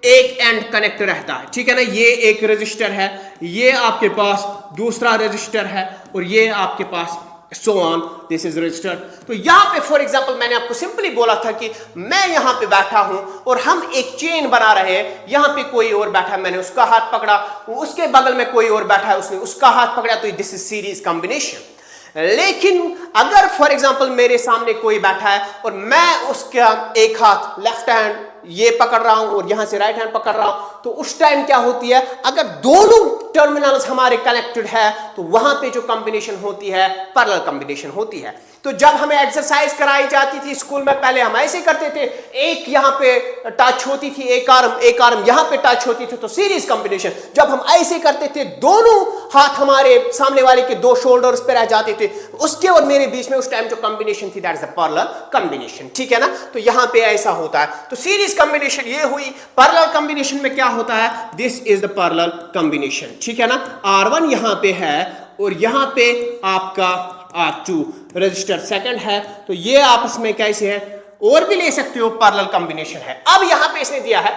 एक एंड कनेक्ट रहता है। ठीक है ना? ये एक रेजिस्टर है, ये आपके पास दूसरा रेजिस्टर है, और ये आपके पास so on, this is register। तो यहां पे फॉर एग्जांपल मैंने आपको सिंपली बोला था कि मैं यहां पे बैठा हूं और हम एक चेन बना रहे हैं। यहां पे कोई और बैठा है, मैंने उसका हाथ पकड़ा, उसके बगल में कोई और बैठा है, उसने उसका हाथ पकड़ा, तो दिस इज सीरीज कॉम्बिनेशन। लेकिन अगर फॉर एग्जांपल मेरे सामने कोई बैठा है और मैं उसका एक हाथ लेफ्ट हैंड ये पकड़ रहा हूं और यहां से राइट हैंड पकड़ रहा हूं, तो उस टाइम क्या होती है? अगर दोनों टर्मिनल्स हमारे कनेक्टेड है तो वहां पे जो कॉम्बिनेशन होती है पैरेलल कॉम्बिनेशन होती है। तो जब हमें एक्सरसाइज कराई जाती थी स्कूल में, पहले हम ऐसे करते थे, एक यहां पे टच होती थी, एक आर्म यहां पे टच होती थी, तो सीरीज कॉम्बिनेशन। जब हम ऐसे करते थे, दोनों हाथ हमारे सामने वाले के दो शोल्डर्स पे रह जाते थे, उसके और मेरे बीच में उस टाइम जो कॉम्बिनेशन थी, that is the parallel combination. ठीक है ना, तो यहां पे ऐसा होता है। तो सीरीज कॉम्बिनेशन ये हुई। पैरेलल कॉम्बिनेशन में क्या होता है, this is the parallel combination. ठीक है ना, R1 यहां पे है और यहां पे आपका R2 रजिस्टर सेकंड है, तो ये आपस में कैसे है, और भी ले सकते हो, पैरेलल कॉम्बिनेशन है। अब यहां पे इसने दिया है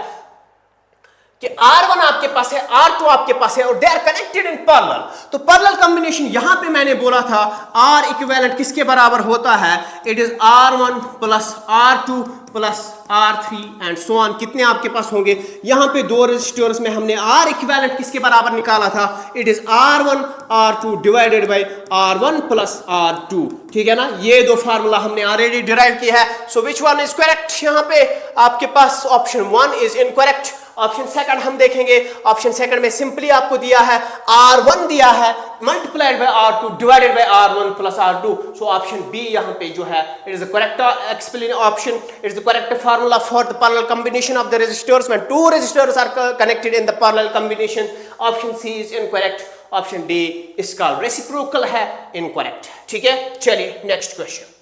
कि R1 आपके पास है, R2 आपके पास है, और they are connected in parallel. तो पैरेलल कॉम्बिनेशन यहां पे मैंने बोला था R इक्विवेलेंट किसके बराबर होता है, it is R1 plus R2 plus R3 and so on. कितने आपके पास होंगे, यहां पे दो रजिस्टर्स में हमने R इक्विवेलेंट किसके बराबर निकाला था, it is R1 R2 divided by R1 plus R2। ठीक है ना, ये दो फार्मूला हमने ऑलरेडी डिराइव किया है। So which one is correct, यहां पे आपके पास option 1 is incorrect. Option second हम देखेंगे। ऑप्शन सेकंड में सिंपली आपको दिया है R1 दिया है multiplied by R2 divided by R1 plus R2। So option B यहां पे जो है, it is the correct explain option, it is the correct formula for the parallel combination of the resistors when two resistors are connected in the parallel combination. Option C is incorrect, option D इसका reciprocal है, incorrect. ठीक है, चलिए next question.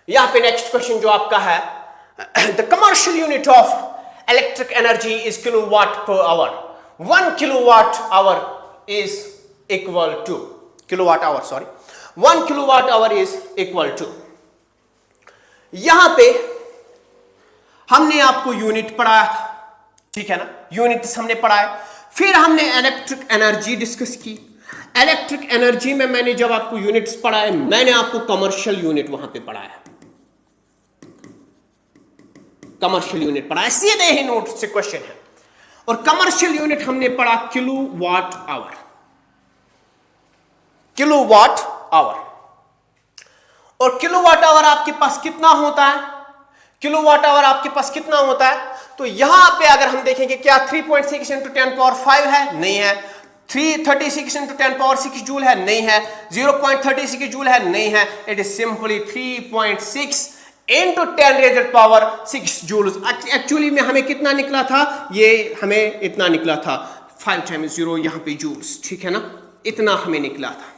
यहां पे next question जो आपका है, the commercial unit of electric energy is kilowatt per hour. 1 kilowatt hour is equal to 1 kilowatt hour is equal to, यहां पे हमने आपको यूनिट पढ़ाया था। ठीक है ना, यूनिट्स हमने पढ़ाए, फिर हमने इलेक्ट्रिक एनर्जी डिस्कस की। इलेक्ट्रिक एनर्जी में मैंने जब आपको यूनिट्स पढ़ाए, मैंने आपको कमर्शियल यूनिट वहां पे पढ़ाया, कमर्शियल यूनिट पढ़ा, सीधे ही नोट से क्वेश्चन है। और कमर्शियल यूनिट हमने पढ़ा किलोवाट आवर, किलोवाट आवर। और किलोवाट आवर आपके पास कितना होता है, किलोवाट आवर आपके पास कितना होता है, तो यहां पे अगर हम देखेंगे क्या 3.6 इंटू 10 पावर 5 है, नहीं है। 336 इंटू 10 पावर 6 जूल है, नहीं है। 0.36 जूल है, नहीं है। It is simply 3.6 into 10 raised power 6 joules. Actually में हमें कितना निकला था, ये हमें इतना निकला था, 5 टाइम्स 0 यहां पे जूल्स। ठीक है ना, इतना हमें निकला था।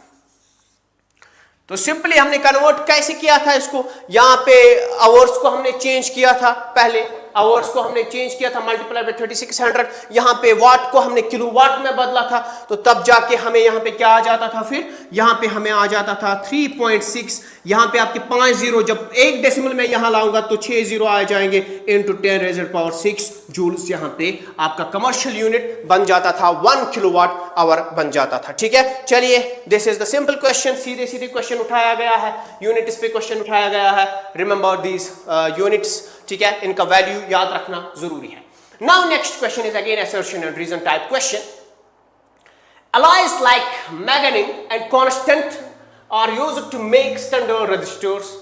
तो सिंपली हमने कन्वर्ट कैसे किया था इसको, यहां पे आवर्स को हमने चेंज किया था, पहले आवर्स को हमने चेंज किया था मल्टीप्लाई बाय 3600, यहां पे वाट को हमने किलोवाट में बदला था, तो तब जाके हमें यहां पे क्या आ जाता था, फिर यहां पे हमें आ जाता था 3.6। यहां पे आपके 5 जीरो, जब एक डेसिमल में यहां लाऊंगा तो 6 जीरो आ जाएंगे, इंटू 10 रेज़ड पावर 6 जूल्स। यहां पे आपका कमर्शियल यूनिट बन जाता था, 1 किलोवाट आवर बन जाता था। ठीक है, चलिए this is the simple question, सीधे सीधे क्वेश्चन उठाया गया है, यूनिट्स पे क्वेश्चन उठाया गया है। रिमेंबर दीज यूनिट्स, ठीक है, इनका वैल्यू याद रखना जरूरी है। Now next question is again assertion and reason type question. Alloys like manganese and constant are used to make standard resistors.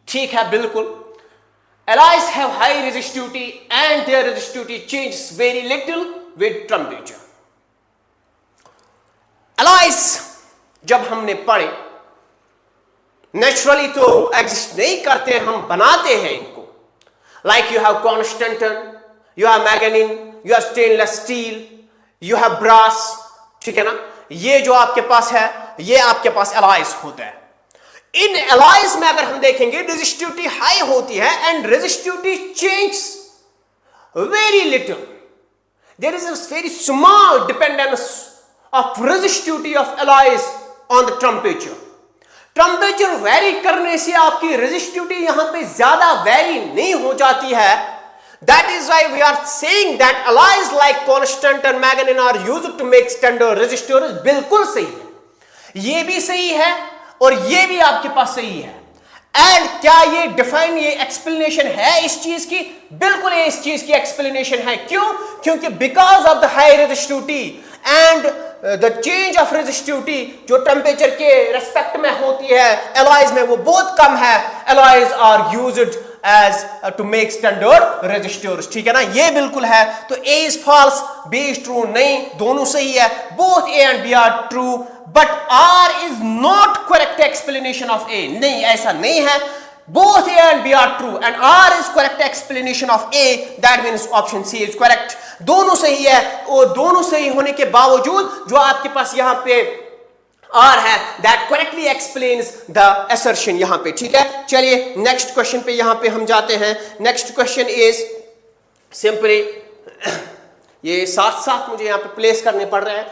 ठीक है, बिल्कुल। Alloys have high resistivity and their resistivity changes very little with temperature. Alloys जब हमने पढ़े, naturally तो exist नहीं करते, हम बनाते हैं इनको। Like you have constant, you have manganese, you have stainless steel, you have brass, ठीक है ना, ये जो आपके पास है, ये आपके पास alloys होते हैं। इन alloys में अगर हम देखेंगे resistivity हाई होती है and resistivity changes very little. There is a very small dependence of resistivity of alloys on the temperature. Temperature vary करने से आपकी रेजिस्टिविटी यहां पे ज्यादा वेरी नहीं हो जाती है। That is why we are saying that alloys like constant and manganese are used to make standard resistors। बिल्कुल सही है, ये भी सही है और ये भी आपके पास सही है। एंड क्या ये डिफाइन, ये एक्सप्लेनेशन है इस चीज की? बिल्कुल ये इस चीज की एक्सप्लेनेशन है। क्यों? क्योंकि because of the high resistivity and the change of resistivity जो टेम्परेचर के रेस्पेक्ट में होती है एलॉयज में, वो बहुत कम है। Alloys are used as to make standard resistors. ठीक है ना, ये बिल्कुल है। तो A is false, B is true, नहीं, दोनों सही है। Both A and B are true but R is not correct explanation of A. नहीं, ऐसा नहीं है। Both A and B are true and R is correct explanation of A. That means option C is correct. दोनों सही है और दोनों सही होने के बावजूद जो आपके पास यहाँ पे R है that correctly explains the assertion यहाँ पे। ठीक है, चलिए नेक्स्ट क्वेश्चन पे यहाँ पे हम जाते हैं। नेक्स्ट क्वेश्चन इज सिंपली, ये साथ साथ मुझे यहाँ पे प्लेस करने पड़ रहे हैं।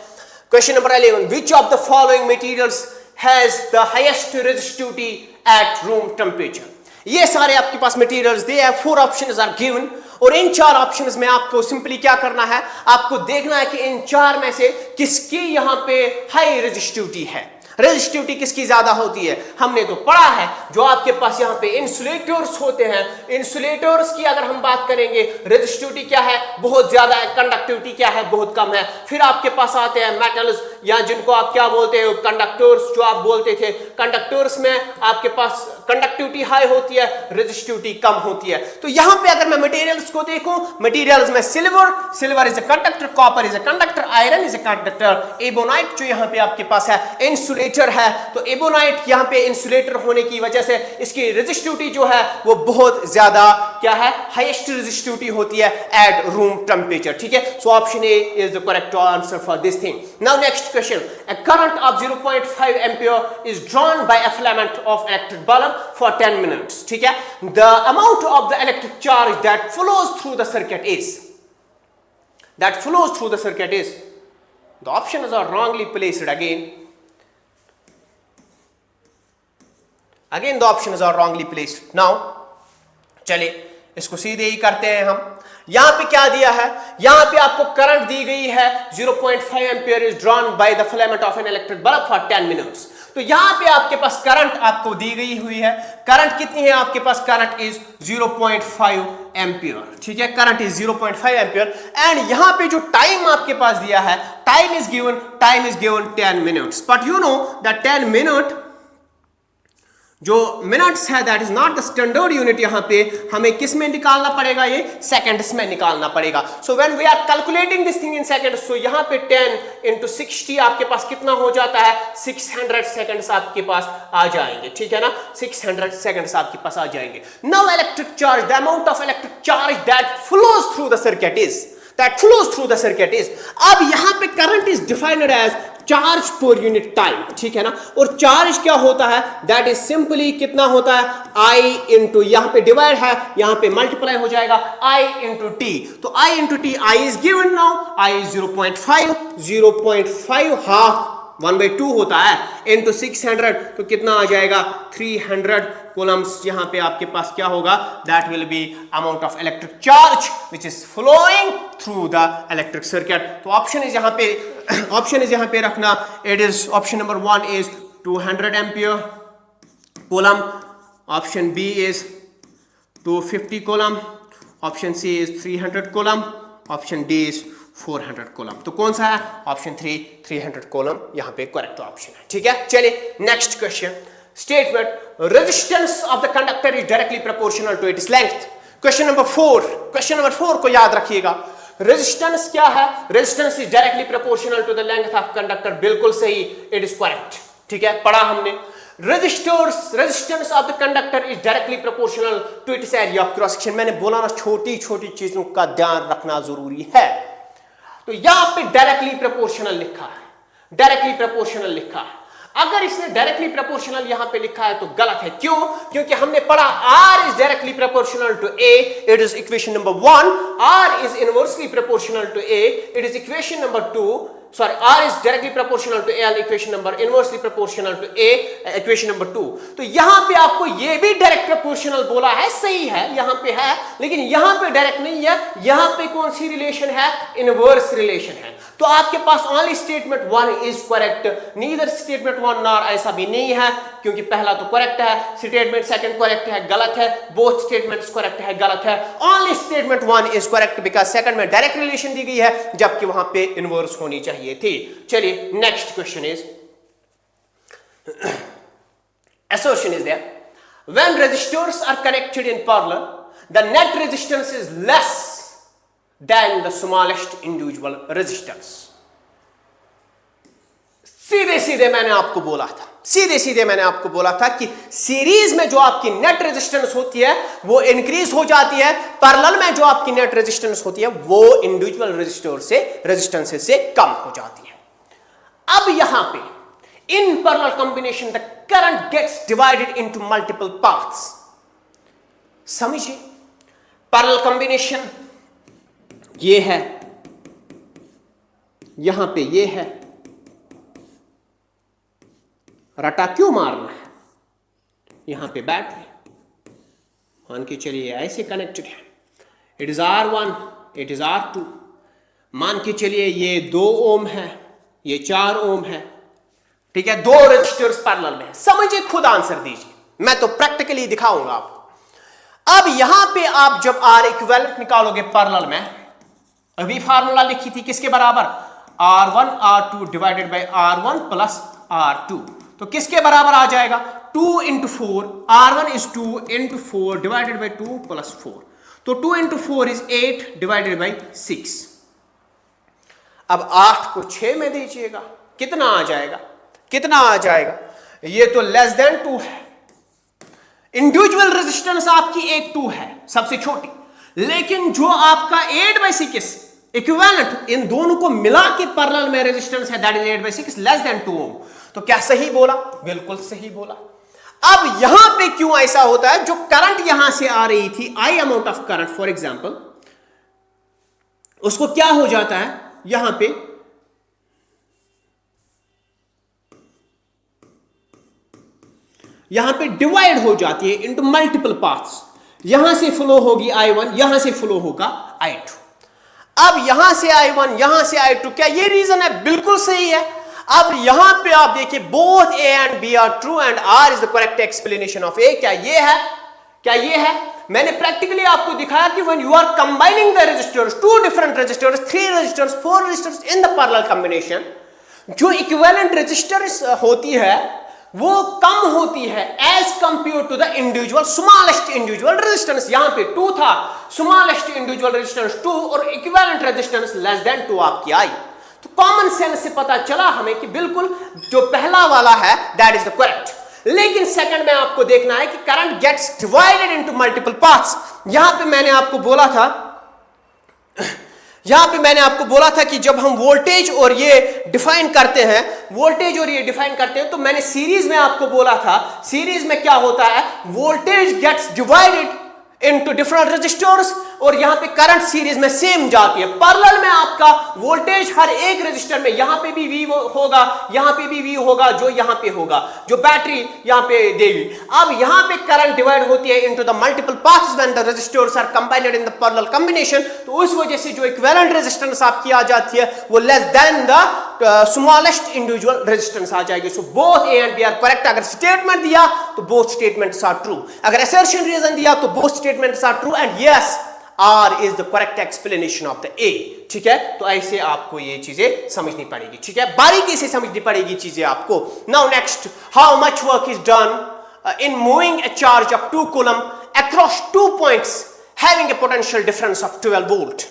Question number 11, which of the following materials has the highest resistivity at room temperature? ये सारे आपके पास मटेरियल्स दे हैं, 4 ऑप्शंस आर गिवन और इन 4 ऑप्शंस में आपको सिंपली क्या करना है, आपको देखना है कि इन 4 में से किसकी यहां पे हाई रेजिस्टिविटी है। रेजिस्टिविटी किसकी ज्यादा होती है? हमने तो पढ़ा है जो आपके पास यहाँ पे इंसुलेटर्स होते हैं, इंसुलेटर्स की अगर हम बात करेंगे रेजिस्टिविटी क्या है, बहुत ज्यादा है, कंडक्टिविटी क्या है, बहुत कम है। फिर आपके पास आते हैं मेटल्स या जिनको आप क्या बोलते हो, कंडक्टर्स, जो आप बोलते थे। कंडक्टर्स में आपके पास कंडक्टिविटी हाई होती है, रेजिस्टिविटी कम होती है। तो यहाँ पे अगर मैं मटेरियल्स को देखूं, मटेरियल्स में silver is a conductor, copper is a conductor, iron is a conductor, ebonite जो यहाँ पे आपके पास है इंसुलेटर है। तो एबोनाइट यहाँ पे इंसुलेटर होने की वजह से इसकी रेजिस्टिविटी जो है वो बहुत ज्यादा क्या है, हाईएस्ट रेजिस्टिविटी होती है एट रूम टेम्परेचर। ठीक है, so option A is the correct answer for this thing. Now next question, a current of 0.5 ampere is drawn by a filament of electric bulb for 10 minutes. ठीक है, the amount of the electric charge that flows through the circuit is, the options are wrongly placed again the options are wrongly placed. now चलिए इसको सीधे ही करते हैं हम। यहां पे क्या दिया है, यहां पे आपको करंट दी गई है 0.5 ampere is drawn by the filament of an electric bulb for 10 minutes. तो यहां पे आपके पास करंट आपको दी गई हुई है। करंट कितनी है आपके पास? Current is 0.5 ampere. ठीक है, करंट इज 0.5 एम्पियर एंड यहां पे जो टाइम आपके पास दिया है, time is given 10 minutes. But you know that 10 minute जो मिनट्स है that is not the standard unit. यहां पे हमें किस में निकालना पड़ेगा, ये सेकंड्स में निकालना पड़ेगा। So when we are calculating this thing in seconds, so यहां पे 10 into 60 आपके पास कितना हो जाता है, 600 सेकंड्स आपके पास आ जाएंगे। ठीक है ना, 600 सेकंड्स आपके पास आ जाएंगे। Now electric charge, the amount of electric charge that flows through the circuit is, अब यहां पे current is defined as charge per unit time. ठीक है ना, और चार्ज क्या होता है, दैट इज सिंपली कितना होता है, I इंटू, यहां पे डिवाइड है, यहां पे मल्टीप्लाई हो जाएगा I इंटू टी। तो I into T, I is given now, I is 0.5 half 1/2 होता है इंटू 600, तो कितना आ जाएगा 300 कूलम्स। यहां पे आपके पास क्या होगा, that will be amount of electric charge which is flowing through the electric circuit. तो ऑप्शन इज यहां पे रखना, it is option number 1 is 200 ampere coulomb, option B is 250 coulomb, option C is 300 coulomb, option D is 400 coulomb. तो कौन सा है, option 300 coulomb यहां पे करेक्ट ऑप्शन है। ठीक है, चलिए next question, statement resistance of the conductor is directly proportional to its length. Question number 4 को याद रखिएगा। रेजिस्टेंस क्या है, resistance is directly proportional to the length of conductor. बिल्कुल सही, इट इज करेक्ट। ठीक है, पढ़ा हमने। Resistance of the conductor is directly proportional to its area of cross section. मैंने बोला ना, छोटी छोटी चीजों का ध्यान रखना जरूरी है। तो यहां पे डायरेक्टली प्रोपोर्शनल लिखा है, अगर इसने डायरेक्टली प्रोपोर्शनल यहां पे लिखा है तो गलत है। क्यों? क्योंकि हमने पढ़ा R is directly proportional to A, it is equation number 1। R is inversely proportional to A, it is equation number 2। sorry, R is directly proportional to A, equation number inversely proportional to A, equation number 2। तो यहां पे आपको ये भी direct proportional बोला है, सही है, यहां पे है, लेकिन यहां पे डायरेक्ट नहीं है। यहां पे कौन सी रिलेशन है, इनवर्स रिलेशन है। तो आपके पास only statement 1 is correct, neither statement 1 nor, ऐसा भी नहीं है क्योंकि पहला तो करेक्ट है, स्टेटमेंट सेकंड करेक्ट है, गलत है, बोथ स्टेटमेंट्स करेक्ट है, गलत है। Only statement 1 is correct because second में डायरेक्ट रिलेशन दी गई है जबकि वहां पे इनवर्स होनी चाहिए थी। चलिए next question is, assertion is there, when resistors are connected in parallel the net resistance is less than the smallest individual resistance। सीधे सीधे मैंने आपको बोला था, सीधे सीधे मैंने आपको बोला था कि सीरीज में जो आपकी नेट रेजिस्टेंस होती है वो इंक्रीज हो जाती है, पैरेलल में जो आपकी नेट रेजिस्टेंस होती है वो इंडिविजुअल रेजिस्टेंस से कम हो जाती है। अब यहां पे in parallel combination the current gets divided into multiple paths. समझिए, पैरेलल कॉम्बिनेशन ये है, यहां पे ये है, रटा क्यों मारना है, यहां पे बैटरी मान के चलिए ऐसे कनेक्टेड है, it is R1 it is R2, मान के चलिए ये 2 ओम है, ये 4 ओम है, ठीक है, 2 रजिस्टर्स पैरेलल में है। समझिए, खुद आंसर दीजिए, मैं तो प्रैक्टिकली दिखाऊंगा आपको। अब यहां पे आप जब R इक्विवेलेंट निकालोगे पैरेलल में, अभी फार्मूला लिखी थी किसके बराबर, R1 R2 divided by R1 plus R2, तो किसके बराबर आ जाएगा, 2 into 4, R1 is 2 into 4 divided by 2 plus 4, तो 2 इंटू 4 इज 8 डिवाइडेड बाई 6। अब 8 को 6 में दीजिएगा, कितना आ जाएगा, कितना आ जाएगा, ये तो लेस देन 2 है। इंडिविजुअल रेजिस्टेंस आपकी एक 2 है सबसे छोटी, लेकिन जो आपका 8/6 इक्विवेलेंट इन दोनों को मिला के पैरेलल में रेजिस्टेंस है, दैट इज 8/6 लेस देन 2 ओम। तो क्या सही बोला, बिल्कुल सही बोला। अब यहां पे क्यों ऐसा होता है, जो करंट यहां से आ रही थी, आई amount of current for example, उसको क्या हो जाता है, यहां पे डिवाइड हो जाती है इनटू मल्टीपल पाथ्स। यहां से फ्लो होगी I1, यहां से फ्लो होगा I2। अब यहां से I1 यहां से I2, क्या ये रीजन है, बिल्कुल सही है। अब यहां पे आप देखिए, both A and B are true and R is the correct explanation of A। क्या ये है, क्या ये है, मैंने प्रैक्टिकली आपको दिखाया कि when you are combining the resistors, 2 different resistors, 3 resistors, 4 resistors in the parallel combination, जो इक्विवेलेंट रेजिस्टर्स होती है वो कम होती है as compare to the individual smallest individual resistance. यहां पे 2 था, स्मॉलेस्ट इंडिविजुअल रेजिस्टेंस 2 और इक्विवेलेंट रेजिस्टेंस लेस देन 2 आपकी आई। तो कॉमन सेंस से पता चला हमें कि बिल्कुल जो पहला वाला है दैट इज द करेक्ट। लेकिन सेकंड में आपको देखना है कि current gets divided into multiple paths. यहां पे मैंने आपको बोला था, यहां पे मैंने आपको बोला था कि जब हम वोल्टेज और ये डिफाइन करते हैं, वोल्टेज और ये डिफाइन करते हैं, तो मैंने सीरीज में आपको बोला था, सीरीज में क्या होता है, voltage gets divided into different resistors और यहां पे करंट सीरीज में सेम जाती है। पैरेलल में आपका वोल्टेज हर एक रेजिस्टर में, यहां पे भी V होगा, यहां पे भी V होगा, जो यहां पे होगा, जो बैटरी यहां पे देगी। अब यहां पे करंट डिवाइड होती है into the multiple paths when the resistors are combined in the parallel combination. तो उस वजह से जो इक्विवेलेंट रेजिस्टेंस आपकी आ जाती है वो less than the smallest individual resistance आ जाएगी। So both A and B are correct. अगर स्टेटमेंट दिया तो बोथ स्टेटमेंट्स आर ट्रू, अगर असर्शन रीजन दिया तो both statements are true and yes R is the correct explanation of the A। ठीक है, तो ऐसे आपको ये चीजें समझनी पड़ेगी, ठीक है, बारीकी से समझनी पड़ेगी चीजें आपको। Now next, how much work is done in moving a charge of 2 coulomb across 2 points having a potential difference of 12 volt,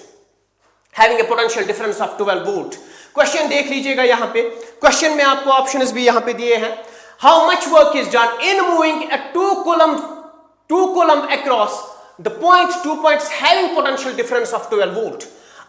having a potential difference of 12 volt। Question देख लीजिएगा, यहां पे क्वेश्चन में आपको ऑप्शंस भी यहां पे दिए हैं। How much work is done in moving a 2 coulomb across the point 2 points having potential difference of 12 volt।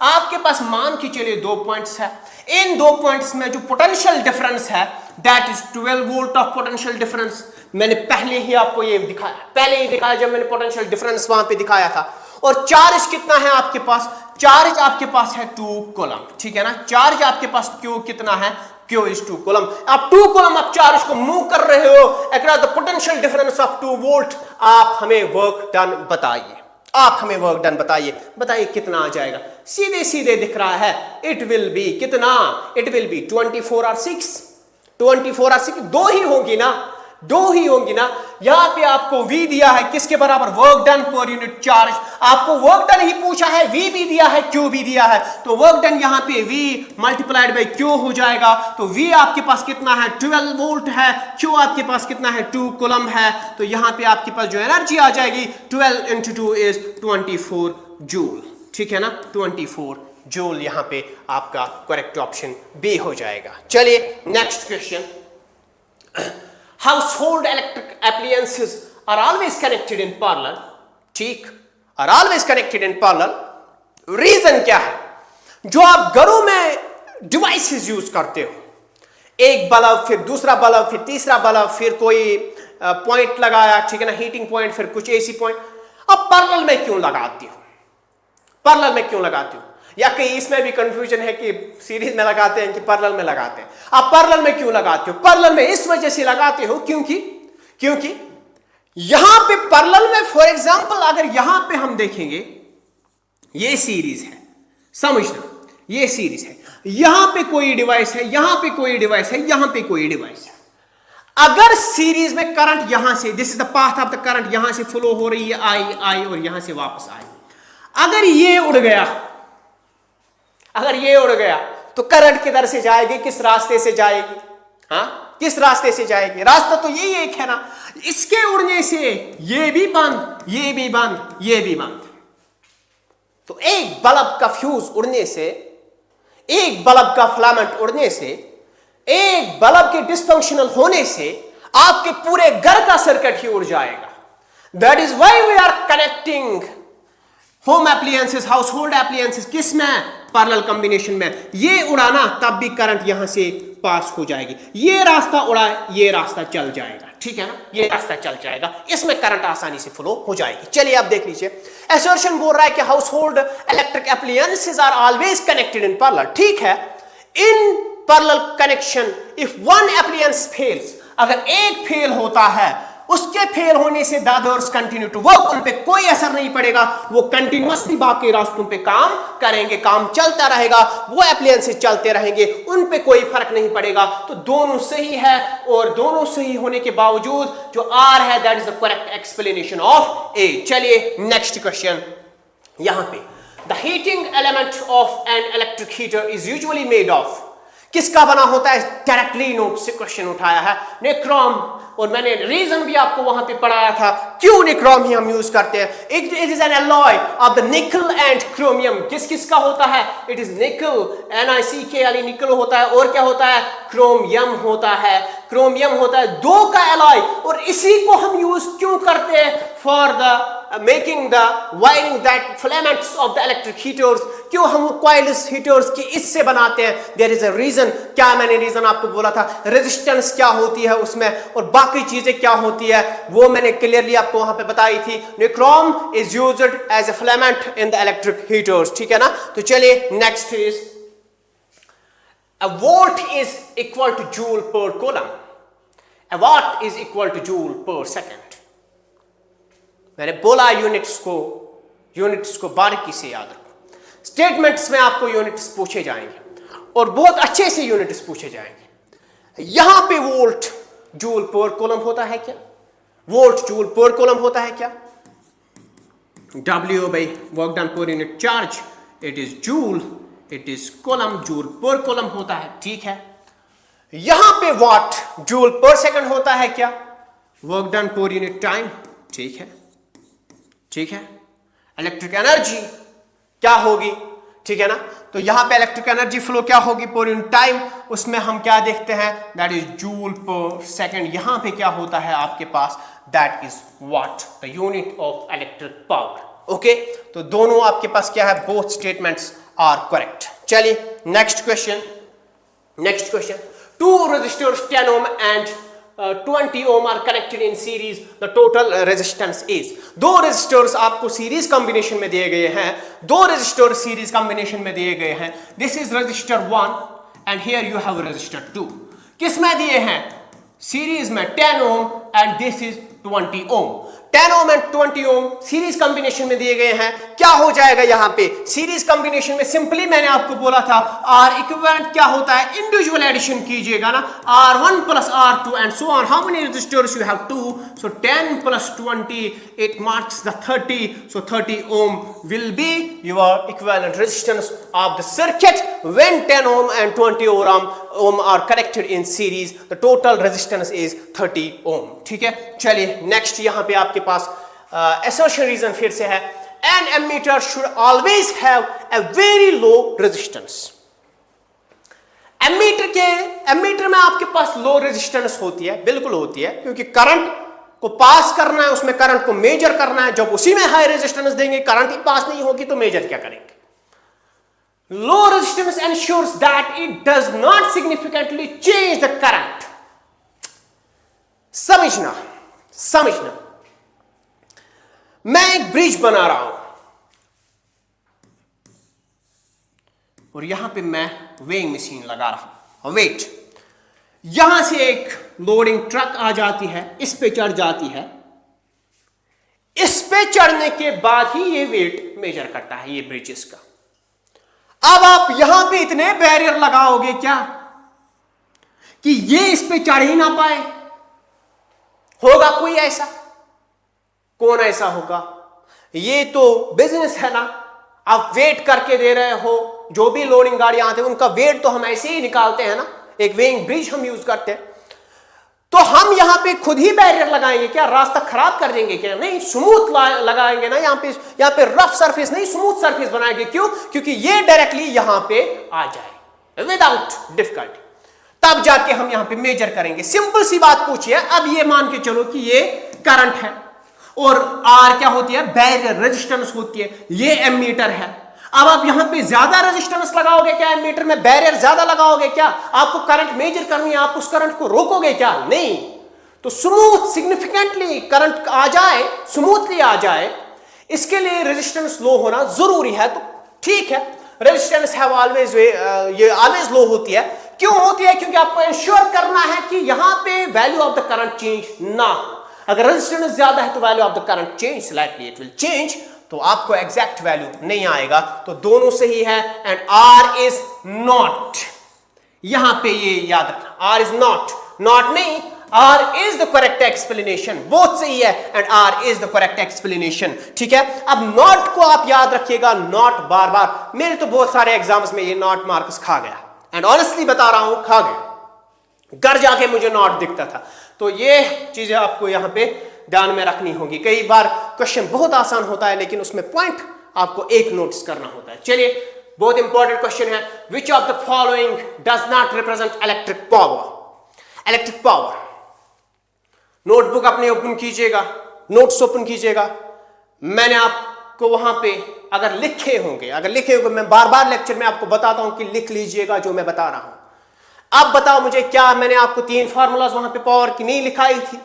आपके पास मान की चलिए 2 पॉइंट्स है, इन 2 पॉइंट्स में जो पोटेंशियल डिफरेंस है that is 12 volt of potential difference. मैंने पहले ही आपको ये दिखाया, पहले ही दिखाया जब मैंने पोटेंशियल डिफरेंस वहां पे दिखाया था। और चार्ज कितना है आपके पास, चार्ज आपके पास है 2 कूलम, ठीक है ना, चार्ज आपके पास Q कितना है, Q is 2 कूलम। आप 2 कूलम आप चार्ज को मूव कर रहे हो across the potential difference of 2 volt. आप हमें वर्क डन बताइए, आप हमें वर्क डन बताइए, बताइए कितना आ जाएगा। सीधे सीधे दिख रहा है, इट विल बी कितना, इट विल बी 24 और 6, 24 और 6 दो ही होंगी ना, दो ही होंगी ना। यहां पे आपको V दिया है किसके बराबर, work done per unit charge. आपको वर्क डन ही पूछा है, V भी दिया है, Q भी दिया है, तो वर्क डन यहां पे V मल्टीप्लाइड बाय Q हो जाएगा। तो V आपके पास कितना है, 12 वोल्ट है, Q आपके पास कितना है, 2 कूलम है। तो यहां पे आपके पास जो एनर्जी आ जाएगी 12 × 2 इज 24 जूल, ठीक है ना, 24 जूल यहां पे आपका करेक्ट ऑप्शन बी हो जाएगा। चलिए next question, household electric appliances are always connected in parallel, ठीक, are always connected in parallel. Reason क्या है? जो आप घरों में डिवाइसेस यूज करते हो, एक बल्ब फिर दूसरा बल्ब फिर तीसरा बल्ब फिर कोई पॉइंट लगाया, ठीक है ना, हीटिंग पॉइंट फिर कुछ एसी पॉइंट, अब पैरेलल में क्यों लगाती हो? पैरेलल में क्यों लगाती हो? या कहीं इसमें भी कंफ्यूजन है कि सीरीज में लगाते हैं कि पैरेलल में लगाते हैं। आप पैरेलल में क्यों लगाते हो? पैरेलल में इस वजह से लगाते हो क्योंकि यहां पे पैरेलल में फॉर एग्जांपल अगर यहां पे हम देखेंगे, ये सीरीज है, समझना, ये सीरीज है, यहां पे कोई डिवाइस है, यहां पे कोई डिवाइस है, यहां पे कोई डिवाइस है। अगर सीरीज में करंट यहां से, this is the path of the current, यहां से फ्लो हो रही है, आई और यहां से वापस आई, अगर ये उड़ गया, अगर ये उड़ गया तो करंट किधर से जाएगी, किस रास्ते से जाएगी? हाँ, किस रास्ते से जाएगी? रास्ता तो यही एक है ना। इसके उड़ने से ये भी बंद, ये भी बंद, ये भी बंद। तो एक बल्ब का फ्यूज उड़ने से, एक बल्ब का फिलामेंट उड़ने से, एक बल्ब के डिसफंक्शनल होने से आपके पूरे घर का सर्किट ही उड़ जाएगा। That is why we are connecting home appliances, household appliances, किस में? पैरेलल कॉम्बिनेशन में। ये उड़ाना तब भी करंट यहां से पास हो जाएगी, ये रास्ता उड़ा, ये रास्ता चल जाएगा, ठीक है ना, ये रास्ता चल जाएगा, इसमें करंट आसानी से फ्लो हो जाएगी। चलिए आप देख लीजिए, असर्शन बोल रहा है कि household electric appliances are always connected in parallel, ठीक है। In parallel connection if one appliance fails, अगर एक फेल होता है, उसके फेल होने से the others continue to work, उन पे कोई असर नहीं पड़ेगा, वो कंटिन्यूअसली बाकी रास्तों पे काम करेंगे, काम चलता रहेगा, वो एप्लायंसेस चलते रहेंगे, उन पे कोई फर्क नहीं पड़ेगा। तो दोनों सही है, और दोनों सही होने के बावजूद जो आर है that is the correct explanation of A. चलिए नेक्स्ट क्वेश्चन, यहां पे the heating element of an electric heater is usually made of, किसका बना होता है? डायरेक्टली नोट से क्वेश्चन उठाया है, निक्रोम, और मैंने रीजन भी आपको वहां पे पढ़ाया था क्यों निक्रोम ही हम यूज करते हैं। It is N alloy of the निकल एंड क्रोमियम। किस किस का होता है? इट इज निकल, NiCl निकल होता है, और क्या होता है? क्रोमियम होता है, क्रोमियम होता है, दो का एलॉय। और इसी को हम यूज क्यों करते हैं? For the making the wiring that filaments of the electric heaters. क्यों हम कॉइल्स हीटर्स की इससे बनाते हैं? There is a reason. क्या मैंने रीजन आपको बोला था? रेजिस्टेंस क्या होती है उसमें, और बाकी चीजें क्या होती है, वो मैंने क्लियरली आपको वहां पे बताई थी। Nichrome is used as a filament in the electric heaters, ठीक है ना। तो चलिए next is a volt is equal to joule per coulomb, a watt is equal to joule per second. मैंने बोला यूनिट्स को बारीकी से याद रखो। स्टेटमेंट्स में आपको यूनिट्स पूछे जाएंगे और बहुत अच्छे से यूनिट्स पूछे जाएंगे। यहां पे वोल्ट जूल पर कूलम होता है क्या? वोल्ट जूल पर कूलम होता है क्या? W by work done per unit charge, it is joule, it is coulomb, joule per coulomb होता है, ठीक है। यहां पे वाट जूल पर सेकंड होता है क्या? वर्क डन पर यूनिट टाइम, ठीक है, ठीक है। इलेक्ट्रिक एनर्जी क्या होगी, ठीक है ना। तो यहां पे इलेक्ट्रिक एनर्जी फ्लो क्या होगी पर यूनिट टाइम, उसमें हम क्या देखते हैं? That is joule per second. यहां पे क्या होता है आपके पास? That is watt, the unit of electric power. Okay, तो दोनों आपके पास क्या है? Both statements are correct. चलिए next question, next question, two resistors 10 ohm and 20 ohm are connected in series, the total resistance is। दो रेजिस्टर्स आपको series combination में दिए गए हैं, दो रेजिस्टर सीरीज कॉम्बिनेशन में दिए गए हैं। This is register 1 and here you have register 2। किस में दिए हैं? सीरीज में 10 ohm and this is 20 ohm। 10 ohm and 20 ohm series combination में दिए गए हैं। क्या हो जाएगा यहां पे? सीरीज कॉम्बिनेशन में सिंपली मैंने आपको बोला था आर इक्विवेलेंट क्या होता है? इंडिविजुअल एडिशन कीजिएगा ना, R1 plus R2 and so on। How many resistors you have? 2, so 10 plus 20 it marks the 30, so 30 ohm will be your equivalent resistance of the circuit when 10 ohm and 20 ohm are connected in series। the total resistance is 30 ohm, ठीक है। चलिए next यहां पे आपके पास assertion reason फिर से है, an ammeter should always have a very low resistance. Ammeter में आपके पास लो रेजिस्टेंस होती है, बिल्कुल होती है, क्योंकि करंट को पास करना है, उसमें करंट को मेजर करना है। जब उसी में हाई रेजिस्टेंस देंगे, करंट ही पास नहीं होगी, तो मेजर क्या करेंगे? Low resistance ensures that it does not significantly change the current. समझना, मैं एक ब्रिज बना रहा हूं और यहां पे मैं वेइंग मशीन लगा रहा हूं। वेट, यहां से एक लोडिंग ट्रक आ जाती है, इस पे चढ़ जाती है। इस पे चढ़ने के बाद ही ये वेट मेजर करता है, ये ब्रिजेस का। अब आप यहां पे इतने बैरियर लगाओगे क्या कि ये इस पे चढ़ ही ना पाए? होगा कोई ऐसा? कौन ऐसा होगा? ये तो बिजनेस है ना, आप वेट करके दे रहे हो। जो भी लोडिंग गाड़ियां आते हैं उनका वेट तो हम ऐसे ही निकालते हैं ना, एक वेइंग ब्रिज हम यूज करते हैं। तो हम यहां पे खुद ही बैरियर लगाएंगे क्या? रास्ता खराब कर देंगे क्या? नहीं, स्मूथ लगाएंगे ना। यहां पे रफ सरफेस नहीं, स्मूथ सरफेस बनाएंगे। क्यों? क्योंकि ये डायरेक्टली यहां पे आ जाए विदाउट डिफिकल्टी, तब जाके हम यहां पे मेजर करेंगे। सिंपल सी बात पूछिए। अब ये मान के चलो कि ये करंट है और आर क्या होती है? बैरियर रेजिस्टेंस होती है। ये एमीटर है। अब आप यहां पे ज्यादा रेजिस्टेंस लगाओगे क्या? एमीटर में बैरियर ज्यादा लगाओगे क्या? आपको करंट मेजर करनी है, आप उस करंट को रोकोगे क्या? नहीं। तो स्मूथ सिग्निफिकेंटली करंट आ जाए, स्मूथली आ जाए, इसके लिए रेजिस्टेंस लो होना जरूरी है। तो ठीक है, रेजिस्टेंस हैव ऑलवेज ये ऑलवेज लो होती है। क्यों होती है? क्योंकि आपको इंश्योर करना है कि यहां पे value of the current change ना हो। अगर रेजिस्टेंस ज्यादा है तो value of the current change, slightly it will change, तो आपको एग्जैक्ट वैल्यू नहीं आएगा। तो दोनों सही है एंड आर इज नॉट। यहां पे ये याद रखना, आर इज नॉट नहीं, R is the correct explanation. Both सही है and R is the correct explanation. ठीक है, अब नॉट को आप याद रखिएगा। नॉट बार बार, मेरे तो बहुत सारे एग्जाम्स में ये नॉट मार्क्स खा गया, एंड ऑनेस्टली बता रहा हूं, खा गया। घर जाके मुझे नॉट दिखता था। तो ये चीजें आपको यहां पे ध्यान में रखनी होगी। कई बार क्वेश्चन बहुत आसान होता है, लेकिन उसमें पॉइंट आपको एक नोटिस करना होता है। चलिए, बहुत इंपॉर्टेंट क्वेश्चन है। Which of the following does not represent electric power? Electric power. Notebook अपने ओपन कीजिएगा, नोट्स ओपन कीजिएगा। मैंने आपको वहां पे अगर लिखे होंगे, मैं बार बार लेक्चर में आपको बताता हूं कि लिख लीजिएगा जो मैं बता रहा हूं। अब बताओ मुझे, क्या मैंने आपको 3 फार्मूलाज वहां पे पावर की नहीं लिखाई थी?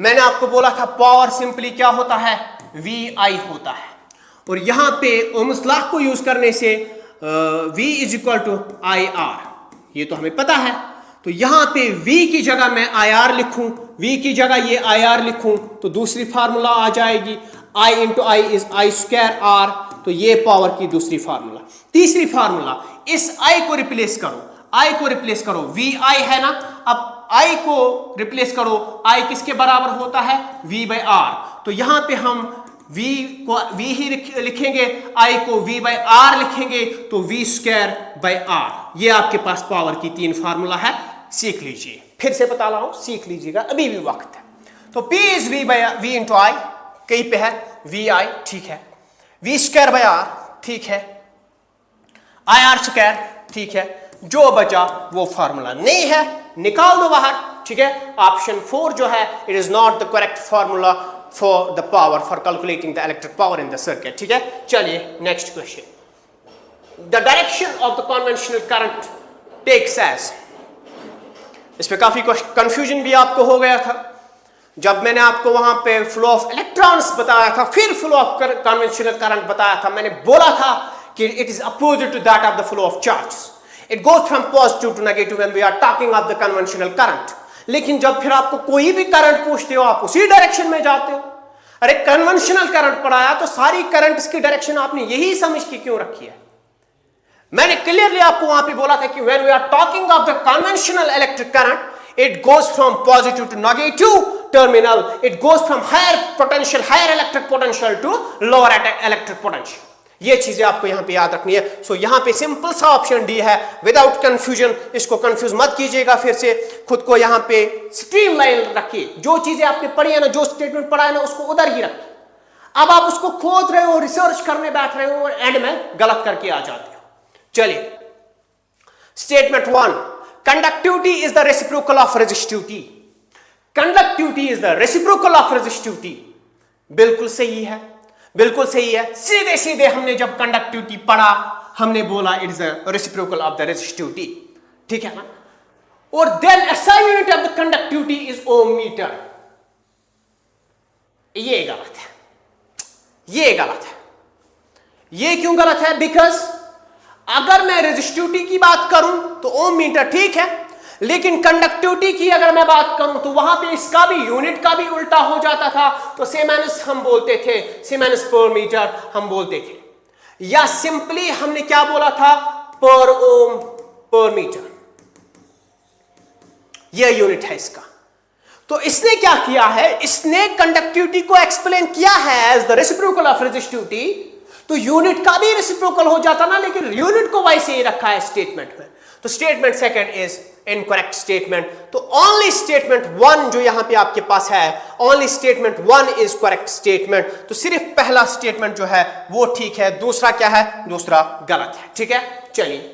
मैंने आपको बोला था पावर सिंपली क्या होता है? VI होता है। और यहां पे ओम्स लॉ को यूज करने से V is equal to IR, ये तो हमें पता है। तो यहां पे V की जगह मैं IR लिखूं, V की जगह ये IR लिखूं, तो दूसरी फार्मूला आ जाएगी I into I is I square R। तो ये पावर की दूसरी फार्मूला। तीसरी फार्मूला, इस I को रिप्लेस करो, VI है ना, अब I को रिप्लेस करो। I किसके बराबर होता है? V/R। तो यहां पे हम V ही लिखेंगे, I को V/R लिखेंगे, तो V स्क्वायर बाय R। ये आपके पास पावर की 3 फार्मूला है, सीख लीजिए। फिर से बता रहा हूं, सीख लीजिएगा, अभी भी वक्त है। तो P is V into I, कहीं पे है VI, ठीक है। V स्क्वायर बाय R, ठीक है। IR स्क्वायर, ठीक है। जो बचा वो फार्मूला नहीं है, निकाल दो बाहर, ठीक है। ऑप्शन 4 जो है, it is not the correct formula for the power, for calculating the electric power in the circuit, ठीक है। चलिए next question. The direction of the conventional current takes as. इस पे काफी कंफ्यूजन भी आपको हो गया था जब मैंने आपको वहां पे फ्लो ऑफ इलेक्ट्रॉन्स बताया था, फिर फ्लो ऑफ कन्वेंशनल करंट बताया था। मैंने बोला था कि it is opposite to that of the flow of charges. It goes from positive to negative when we are talking of the conventional current. लेकिन जब फिर आपको कोई भी करंट पूछते हो, आप उसी डायरेक्शन में जाते हो। अरे कन्वेंशनल करंट पढ़ाया तो सारी करंट्स की डायरेक्शन आपने यही समझ के क्यों रखी है? मैंने क्लियरली आपको वहां पे बोला था कि when we are talking of the conventional electric current, it goes from positive to negative terminal. It goes from higher electric potential to lower electric potential. ये चीजें आपको यहां पे याद रखनी है। सो यहां पे सिंपल सा ऑप्शन डी है, विदाउट कंफ्यूजन। इसको कंफ्यूज मत कीजिएगा, फिर से खुद को यहां पे स्ट्रीमलाइन रखिए। जो चीजें आपने पढ़ी है ना, जो स्टेटमेंट पढ़ा है ना, उसको उधर ही रखिए। अब आप उसको खोद रहे हो, रिसर्च करने बैठ रहे हो और एंड में गलत करके आ जाते हो। चलिए statement 1, conductivity is the reciprocal of resistivity. Conductivity is the reciprocal of resistivity. बिल्कुल सही है, बिल्कुल सही है। सीधे सीधे हमने जब कंडक्टिविटी पढ़ा हमने बोला it is the reciprocal of the resistivity, ठीक है ना। और then SI unit of the conductivity is ohm metre. ये गलत है, ये गलत है। ये क्यों गलत है? बिकॉज अगर मैं रेजिस्टिविटी की बात करूं तो ओम मीटर ठीक है, लेकिन कंडक्टिविटी की अगर मैं बात करूं तो वहां पे इसका भी यूनिट का भी उल्टा हो जाता था। तो सीमेंस हम बोलते थे, सीमेंस पर मीटर हम बोलते थे, या सिंपली हमने क्या बोला था, पर ओम पर मीटर। यह यूनिट है इसका। तो इसने क्या किया है, इसने कंडक्टिविटी को एक्सप्लेन किया है as the reciprocal of resistivity. तो यूनिट का भी रेसिप्रोकल हो जाता ना, लेकिन यूनिट को वैसे ही रखा है स्टेटमेंट में। तो statement second is incorrect statement. तो ओनली स्टेटमेंट 1 जो यहां पे आपके पास है, only statement 1 is correct statement. तो सिर्फ पहला स्टेटमेंट जो है वो ठीक है, दूसरा क्या है, दूसरा गलत है, ठीक है। चलिए,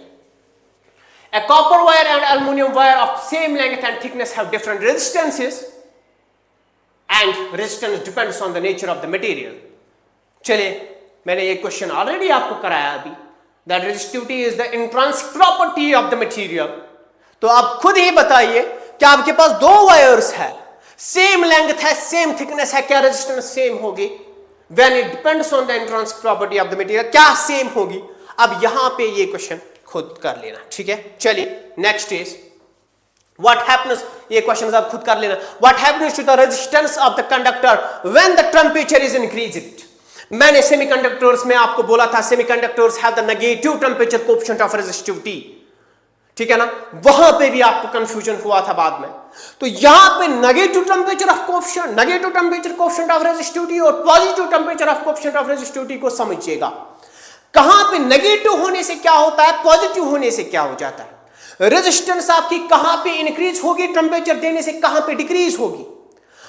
a copper wire and aluminum wire of same length and thickness have different resistances and resistance depends on the nature of the material। चलिए, मैंने ये क्वेश्चन ऑलरेडी आपको कराया अभी, that resistivity is the intrinsic property of the material। तो आप खुद ही बताइए कि आपके पास दो वायर्स है, सेम लेंथ है, सेम थिकनेस है, क्या रेजिस्टेंस सेम होगी? when it depends on the intrinsic property of the material, क्या सेम होगी? अब यहां पे ये क्वेश्चन खुद कर लेना, ठीक है। चलिए नेक्स्ट इज व्हाट हैपेंस, ये क्वेश्चन आप खुद कर लेना। What happens to the resistance of the conductor when the temperature is increased. मैंने सेमीकंडक्टर्स में आपको बोला था semiconductors have the negative temperature coefficient of resistivity, ठीक है ना। वहां पे भी आपको कंफ्यूजन हुआ था बाद में। तो यहां पे negative temperature of coefficient, negative temperature coefficient of resistivity और positive temperature of coefficient of resistivity को समझिएगा। कहां पे नेगेटिव होने से क्या होता है, पॉजिटिव होने से क्या हो जाता है। रेजिस्टेंस आपकी कहां पे इंक्रीज होगी, टेंपरेचर देने से कहां पे डिक्रीज होगी।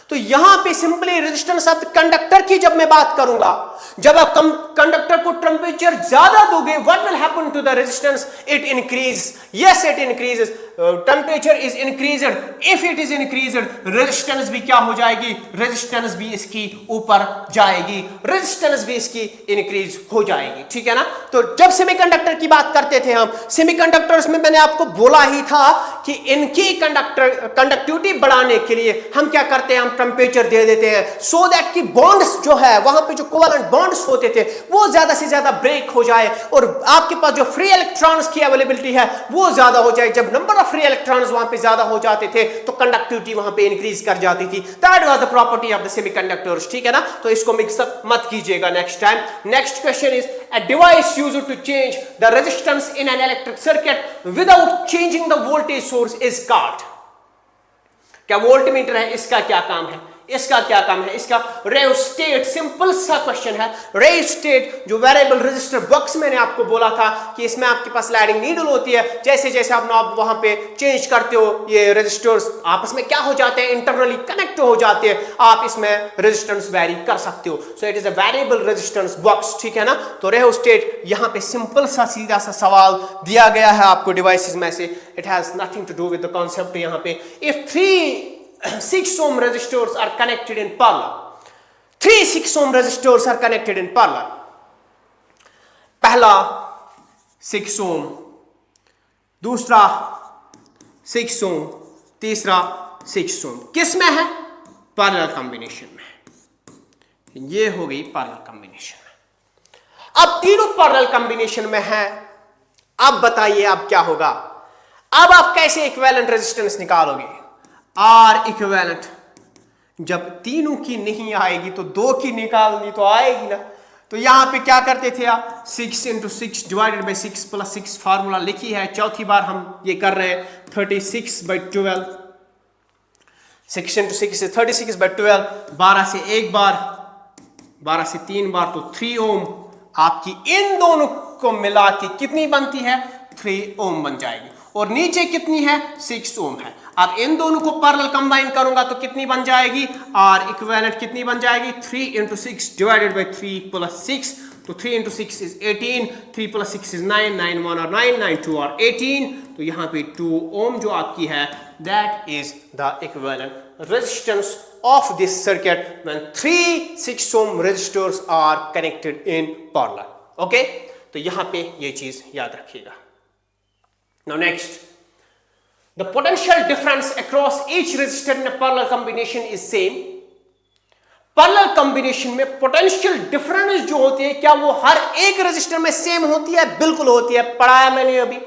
तो यहां पे सिंपली रेजिस्टेंस ऑफ कंडक्टर की जब मैं बात करूंगा, जब आप कंडक्टर को टेंपरेचर ज्यादा दोगे, what will happen to the resistance, it increase. Yes it increases, temperature is increased, if it is increased resistance भी क्या हो जाएगी, रेजिस्टेंस भी इसकी ऊपर जाएगी, रेजिस्टेंस भी इसकी इंक्रीज हो जाएगी, ठीक है ना। तो जब सेमीकंडक्टर की बात करते थे हम, सेमीकंडक्टर्स में मैंने आपको बोला ही था कि इनकी कंडक्टिविटी बढ़ाने के लिए हम क्या करते हैं, हम टेंपरेचर दे देते हैं सो दैट कि बॉन्ड्स जो है वहां पे जो कोवेलेंट बॉन्ड्स होते थे वो ज्यादा से ज्यादा ब्रेक हो जाए और आपके पास जो फ्री इलेक्ट्रॉन्स की अवेलेबिलिटी है वो ज्यादा हो जाए। जब नंबर ऑफ फ्री इलेक्ट्रॉन्स वहां पे ज्यादा हो जाते थे तो कंडक्टिविटी वहां पे इंक्रीज कर जाती थी। That was the property of the semiconductors, ठीक है ना। तो इसको मिक्स अप मत कीजिएगा next time. Next question is a device used to change the resistance in an electric circuit without changing the voltage source is called. क्या voltmeter है, इसका क्या काम है, इसका क्या काम है, इसका रेओस्टेट। सिंपल सा क्वेश्चन है। रेओस्टेट जो वेरिएबल रजिस्टर बॉक्स मैंने आपको बोला था कि इसमें आपके पास स्लाइडिंग नीडल होती है, जैसे जैसे आप नॉब वहां पे चेंज करते हो ये रजिस्टर्स आपस में क्या हो जाते हैं, इंटरनली कनेक्ट हो जाते हैं, आप इसमें रेजिस्टेंस वेरी कर सकते हो। So it is a variable resistance box, ठीक है ना। तो रेओस्टेट यहां पे सिंपल सा सीधा सा सवाल दिया गया है आपको डिवाइसेस में से, it has nothing to do with the concept. यहां पे if 6 ohm resistors are connected in parallel, 3 6 ohm resistors are connected in parallel। पहला 6 ohm, दूसरा 6 ohm, तीसरा 6 ohm, किस में है, पैरेलल कॉम्बिनेशन में। ये हो गई पैरेलल कॉम्बिनेशन में। अब तीनों पैरेलल कॉम्बिनेशन में है। अब बताइए अब क्या होगा, अब आप कैसे इक्विवेलेंट रेजिस्टेंस निकालोगे। आर इक्विवेलेंट जब तीनों की नहीं आएगी तो दो की निकालनी तो आएगी ना। तो यहां पे क्या करते थे आप, 6 × 6 डिवाइडेड बाई 6 + 6 फार्मूला लिखी है, चौथी बार हम ये कर रहे हैं। 36/12, 6 × 6 से 36/12, 12 से एक बार, 12 से 3 बार, तो 3 ओम आपकी इन दोनों को मिला के कितनी बनती है, 3 ओम बन जाएगी। और नीचे कितनी है, 6 ओम है। अब इन दोनों को पैरेलल कंबाइन करूंगा तो कितनी बन जाएगी, और इक्विवेलेंट कितनी बन जाएगी, 3 × 6 डिवाइडेड बाई 3 + 6, तो 3 × 6 इज 18, 3 + 6 इज 9, 9 1 और 9, 9 2 और 18, तो यहाँ पे 2 ओम जो आपकी है, that is the equivalent resistance of this circuit when 3 6 ohm resistors are connected in parallel. Okay, तो यहां पे ये चीज याद रखिएगा. Now next, the potential difference across each resistor in a parallel combination is same. Parallel combination में potential difference जो होती है, क्या वो हर एक रेजिस्टर में सेम होती है? बिल्कुल होती है. पढ़ाया मैंने अभी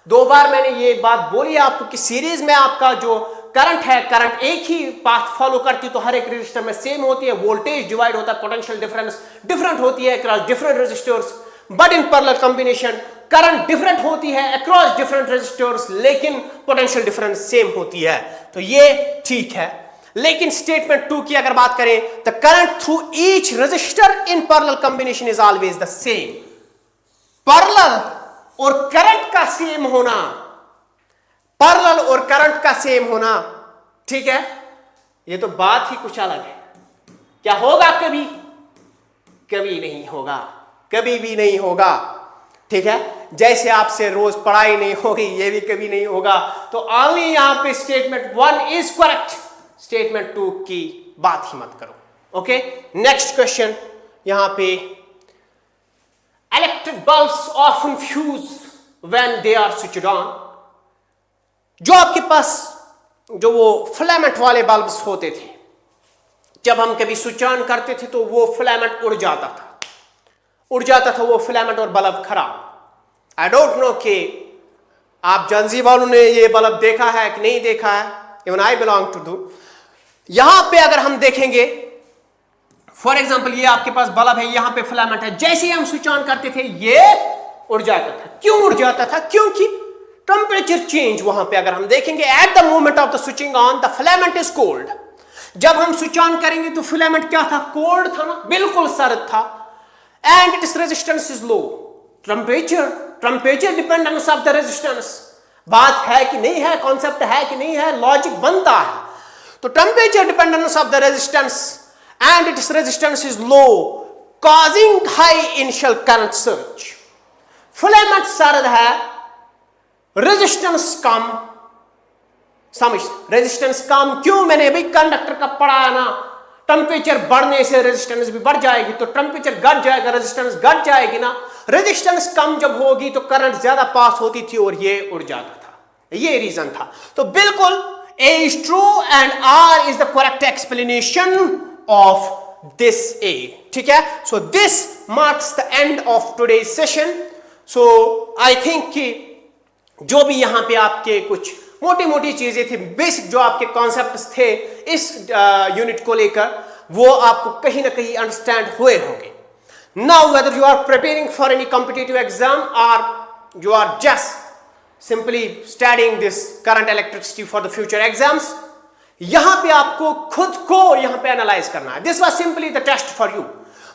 2 बार, मैंने ये बात बोली आपको कि सीरीज में आपका जो करंट है, करंट एक ही पाथ फॉलो करती है, तो हर एक रेजिस्टर में सेम होती है. वोल्टेज डिवाइड होता है, पोटेंशियल डिफरेंस डिफरेंट होती है across different resistors. But in parallel combination current different होती है अक्रॉस डिफरेंट रेजिस्टर्स, लेकिन पोटेंशियल डिफरेंस सेम होती है. तो ये ठीक है. लेकिन स्टेटमेंट 2 की अगर बात करें, the current through each resistor in parallel combination is always the same. Parallel और करंट का सेम होना, पैरेलल और करंट का सेम होना, ठीक है, ये तो बात ही कुछ अलग है. क्या होगा कभी? कभी नहीं होगा, कभी भी नहीं होगा. ठीक है, जैसे आपसे रोज पढ़ाई नहीं होगी, ये भी कभी नहीं होगा. तो ओनली यहां पे स्टेटमेंट 1 इज करेक्ट, स्टेटमेंट 2 की बात ही मत करो. Okay, next question. यहां पे electric bulbs often fuse when they are switched on. जो आपके पास जो वो फिलामेंट वाले बल्ब्स होते थे, जब हम कभी स्विच ऑन करते थे तो वो फिलामेंट उड़ जाता था वो फिलामेंट और बल्ब खराब. आई डोंट नो कि आप जनजी वालों ने ये बल्ब देखा है कि नहीं देखा है. इवन आई बिलोंग टू दो. यहां पे अगर हम देखेंगे, फॉर एग्जाम्पल ये आपके पास बल्ब है, यहां पे फिलामेंट है, जैसे ही हम स्विच ऑन करते थे ये उड़ जाता था. क्यों उड़ जाता था? क्योंकि टेम्परेचर चेंज वहां पे अगर हम देखेंगे, at the moment of the switching on the filament is cold. जब हम स्विच ऑन करेंगे तो फिलामेंट क्या था? कोल्ड था ना, बिल्कुल सर्द था. And its resistance is low. Temperature dependence of the resistance. बात है कि नहीं है, कॉन्सेप्ट है कि नहीं है, लॉजिक बनता है. तो temperature dependence of the resistance and its resistance is low, causing high initial current surge. Filament सर्द है, रेजिस्टेंस कम. समझ, रेजिस्टेंस कम क्यों? मैंने अभी कंडक्टर का पढ़ाया ना, टेम्परेचर बढ़ने से रेजिस्टेंस भी बढ़ जाएगी, तो टेम्परेचर घट जाएगा, रेजिस्टेंस घट जाएगी ना. रेजिस्टेंस कम जब होगी तो करंट ज्यादा पास होती थी और ये उड़ जाता था. ये रीजन था. तो बिल्कुल A is true and R is the correct explanation of this A. ठीक है, so this marks the end of today's session. So I think कि जो भी यहाँ पे आपके कुछ मोटी मोटी चीजें थी, बेसिक जो आपके कॉन्सेप्ट्स थे इस यूनिट को लेकर, वो आपको कहीं ना कहीं अंडरस्टैंड हुए होंगे. Now whether you are preparing for any competitive exam or you are just simply studying this current electricity for the future exams, यहां पे आपको खुद को यहां पे एनालाइज करना है. This was simply the test for you.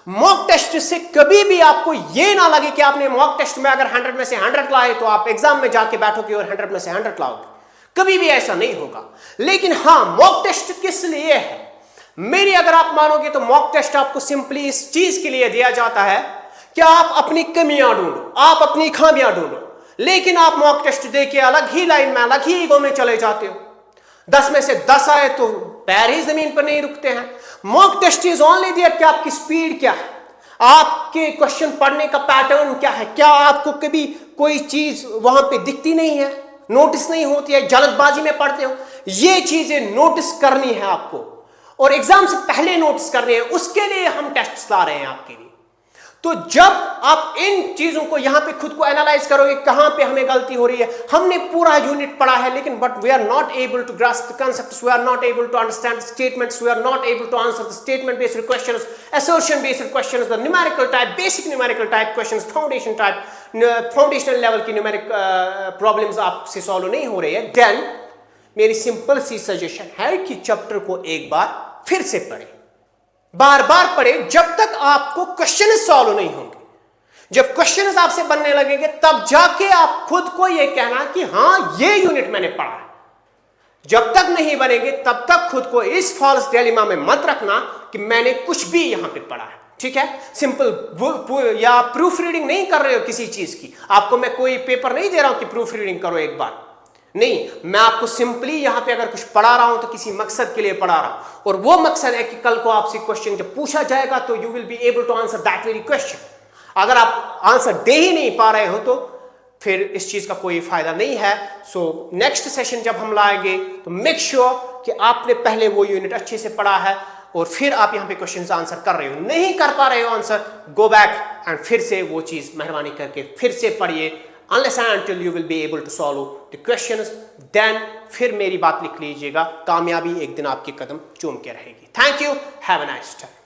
Mock test से कभी भी आपको ये ना लगे कि आपने मॉक टेस्ट में अगर 100 में से 100 लाए तो आप एग्जाम में जाके बैठोगे और 100 में से 100 लाओगे. कभी भी ऐसा नहीं होगा. लेकिन हां, मॉक टेस्ट किस लिए है? मेरी अगर आप मानोगे तो मॉक टेस्ट आपको सिंपली इस चीज के लिए दिया जाता है कि आप अपनी कमियां ढूंढो, आप अपनी खामियां ढूंढो. लेकिन आप मॉक टेस्ट दे के अलग ही लाइन में, अलग ही ईगो में चले जाते हो. 10 में से 10 आए तो पैर ही जमीन पर नहीं रुकते हैं. Mock test is only there कि आपकी स्पीड क्या है, आपके क्वेश्चन पढ़ने का पैटर्न क्या है. क्या आपको कभी कोई चीज वहां पे दिखती नहीं है, नोटिस नहीं होती है, जल्दबाजी में पढ़ते हो? ये चीजें नोटिस करनी है आपको, और एग्जाम से पहले नोटिस करनी है. उसके लिए हम टेस्ट ला रहे हैं आपके लिए. तो जब आप इन चीजों को यहां पे खुद को एनालाइज करोगे, कहां पे हमें गलती हो रही है. हमने पूरा यूनिट पढ़ा है, लेकिन but we are not able to grasp the concepts, we are not able to understand the statements, we are not able to answer the statement based questions, assertion based questions, the numerical type, basic numerical type questions, foundation type, foundational level की numeric problems आपसे solve नहीं हो रही है. Then मेरी simple सी suggestion है कि chapter को एक बार फिर से पढ़ें, बार बार पढ़े जब तक आपको क्वेश्चन सॉल्व नहीं होंगे. जब क्वेश्चन आपसे बनने लगेंगे तब जाके आप खुद को यह कहना कि हां ये यूनिट मैंने पढ़ा है. जब तक नहीं बनेंगे तब तक खुद को इस फॉल्स डिलेमा में मत रखना कि मैंने कुछ भी यहां पे पढ़ा है। ठीक है, सिंपल या प्रूफ रीडिंग नहीं कर रहे हो किसी चीज की। आपको मैं कोई पेपर नहीं दे रहा हूं कि प्रूफ रीडिंग करो एक बार, नहीं, मैं आपको सिंपली यहां पे अगर कुछ पढ़ा रहा हूं तो किसी मकसद के लिए पढ़ा रहा हूं, और वो मकसद है कि कल को आपसे क्वेश्चन जब पूछा जाएगा तो you will be able to answer that very question. अगर आप आंसर दे ही नहीं पा रहे हो तो फिर इस चीज का कोई फायदा नहीं है। सो नेक्स्ट सेशन जब हम लाएंगे तो मेक श्योर कि आपने पहले वो यूनिट अच्छे से पढ़ा है और फिर आप यहां पे क्वेश्चंस आंसर कर रहे हो। नहीं कर पा रहे हो आंसर, गो बैक एंड फिर से वो चीज मेहरबानी करके फिर से पढ़िए, unless and until you will be able to solve the questions, then फिर मेरी बात लिख लीजिएगा, कामयाबी एक दिन आपके कदम चूम के रहेगी। Thank you, have a nice time.